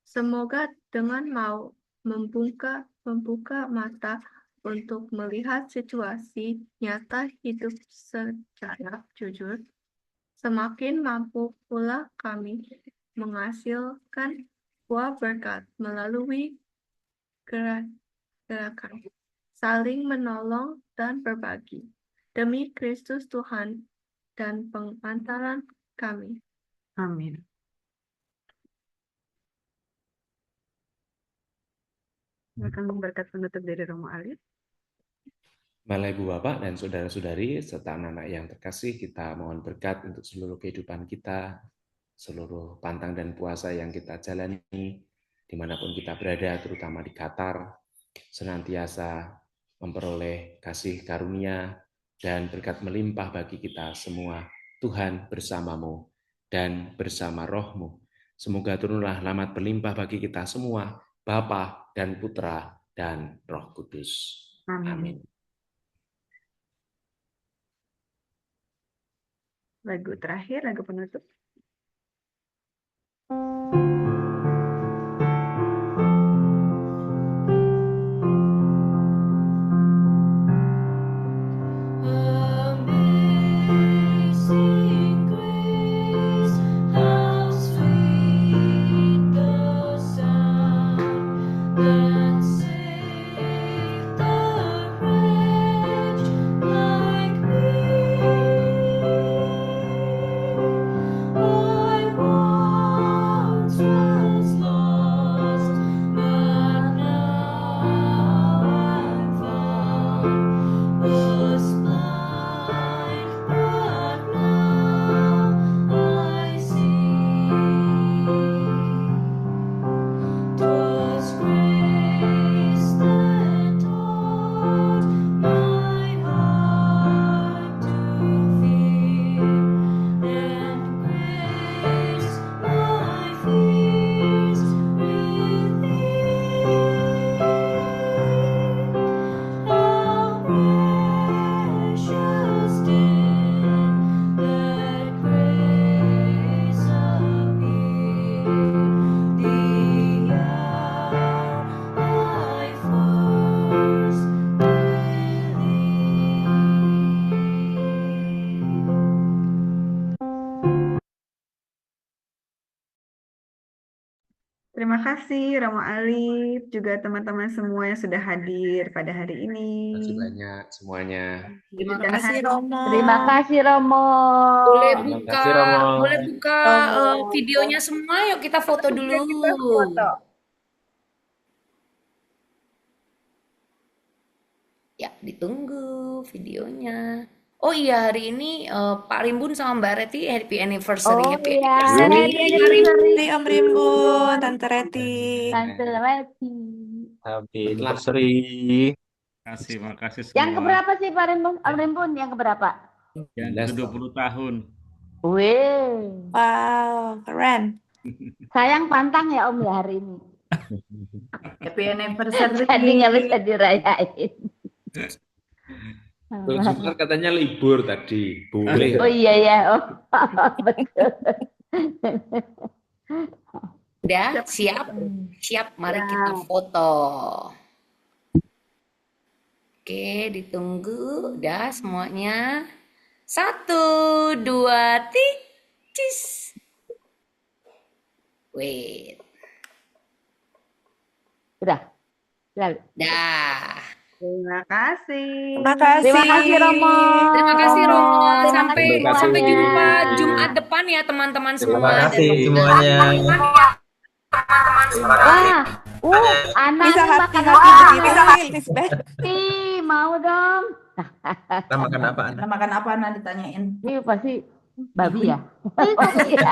Semoga dengan mau membuka mata untuk melihat situasi nyata hidup secara jujur, semakin mampu pula kami menghasilkan buah berkat melalui gerakan saling menolong dan berbagi. Demi Kristus Tuhan dan pengantaran kami. Amin. Silakan berkat penutup dari Romo Ali. Bapak, Ibu, Bapak, dan saudara-saudari, serta anak-anak yang terkasih, kita mohon berkat untuk seluruh kehidupan kita, seluruh pantang dan puasa yang kita jalani, dimanapun kita berada, terutama di Qatar, senantiasa memperoleh kasih karunia dan berkat melimpah bagi kita semua. Tuhan bersamamu dan bersama rohmu. Semoga turunlah rahmat berlimpah bagi kita semua, Bapa dan Putra dan Roh Kudus. Amin. Lagu terakhir, lagu penutup. Amazing grace, how sweet the sound that saved a wretch like me. I once was lost, but now I'm found. Was blind, but now I see. 'Twas grace that taught my heart to fear, and grace my fears relieved. How precious did that grace appear, the hour I first believed. Terima kasih Romo Alif, juga teman-teman semua yang sudah hadir pada hari ini. Terima kasih banyak semuanya. Terima Demikian kasih hari- Romo. Terima kasih Romo. Boleh Terima buka, kasih, Romo. boleh buka Romo. videonya semua. Yuk kita foto dulu. Kita foto. Ya, ditunggu videonya. Oh iya, hari ini Pak Rimbun sama Mbak Reti happy anniversary. Oh Happy iya, anniversary. happy Pak Rimbun. anniversary Om Rimbun, Tante Reti. Tante Reti. Happy anniversary. Makasih Yang semua. keberapa sih Pak Rimbun? Om Rimbun yang keberapa? Yang 19 ke-20 tahun. Wih, Wow, keren. sayang pantang ya Om ya hari ini. Happy anniversary. Jadi nggak bisa dirayain. Kalau Jumat katanya libur tadi, boleh. Oh iya ya, oh betul. Udah, siap? Siap, mari kita foto. Oke, ditunggu. Udah semuanya. 1, 2, 3, cheese. Wait. Udah. Lalu. Dah. Terima kasih. Terima kasih. Terima kasih Romo. Terima kasih Romo. Terima Sampai kasih semuanya. sampai jumpa Jumat depan ya teman-teman Terima semua. kasih Dan- semuanya. Wah, anak Bisa makan hati, apa? hati, bisa hati, Lisbeth. Ih, mau dong. Kita makan apa, Ana? Makan apa, Ana, ditanyain. Ini pasti babi ya. Oh, iya.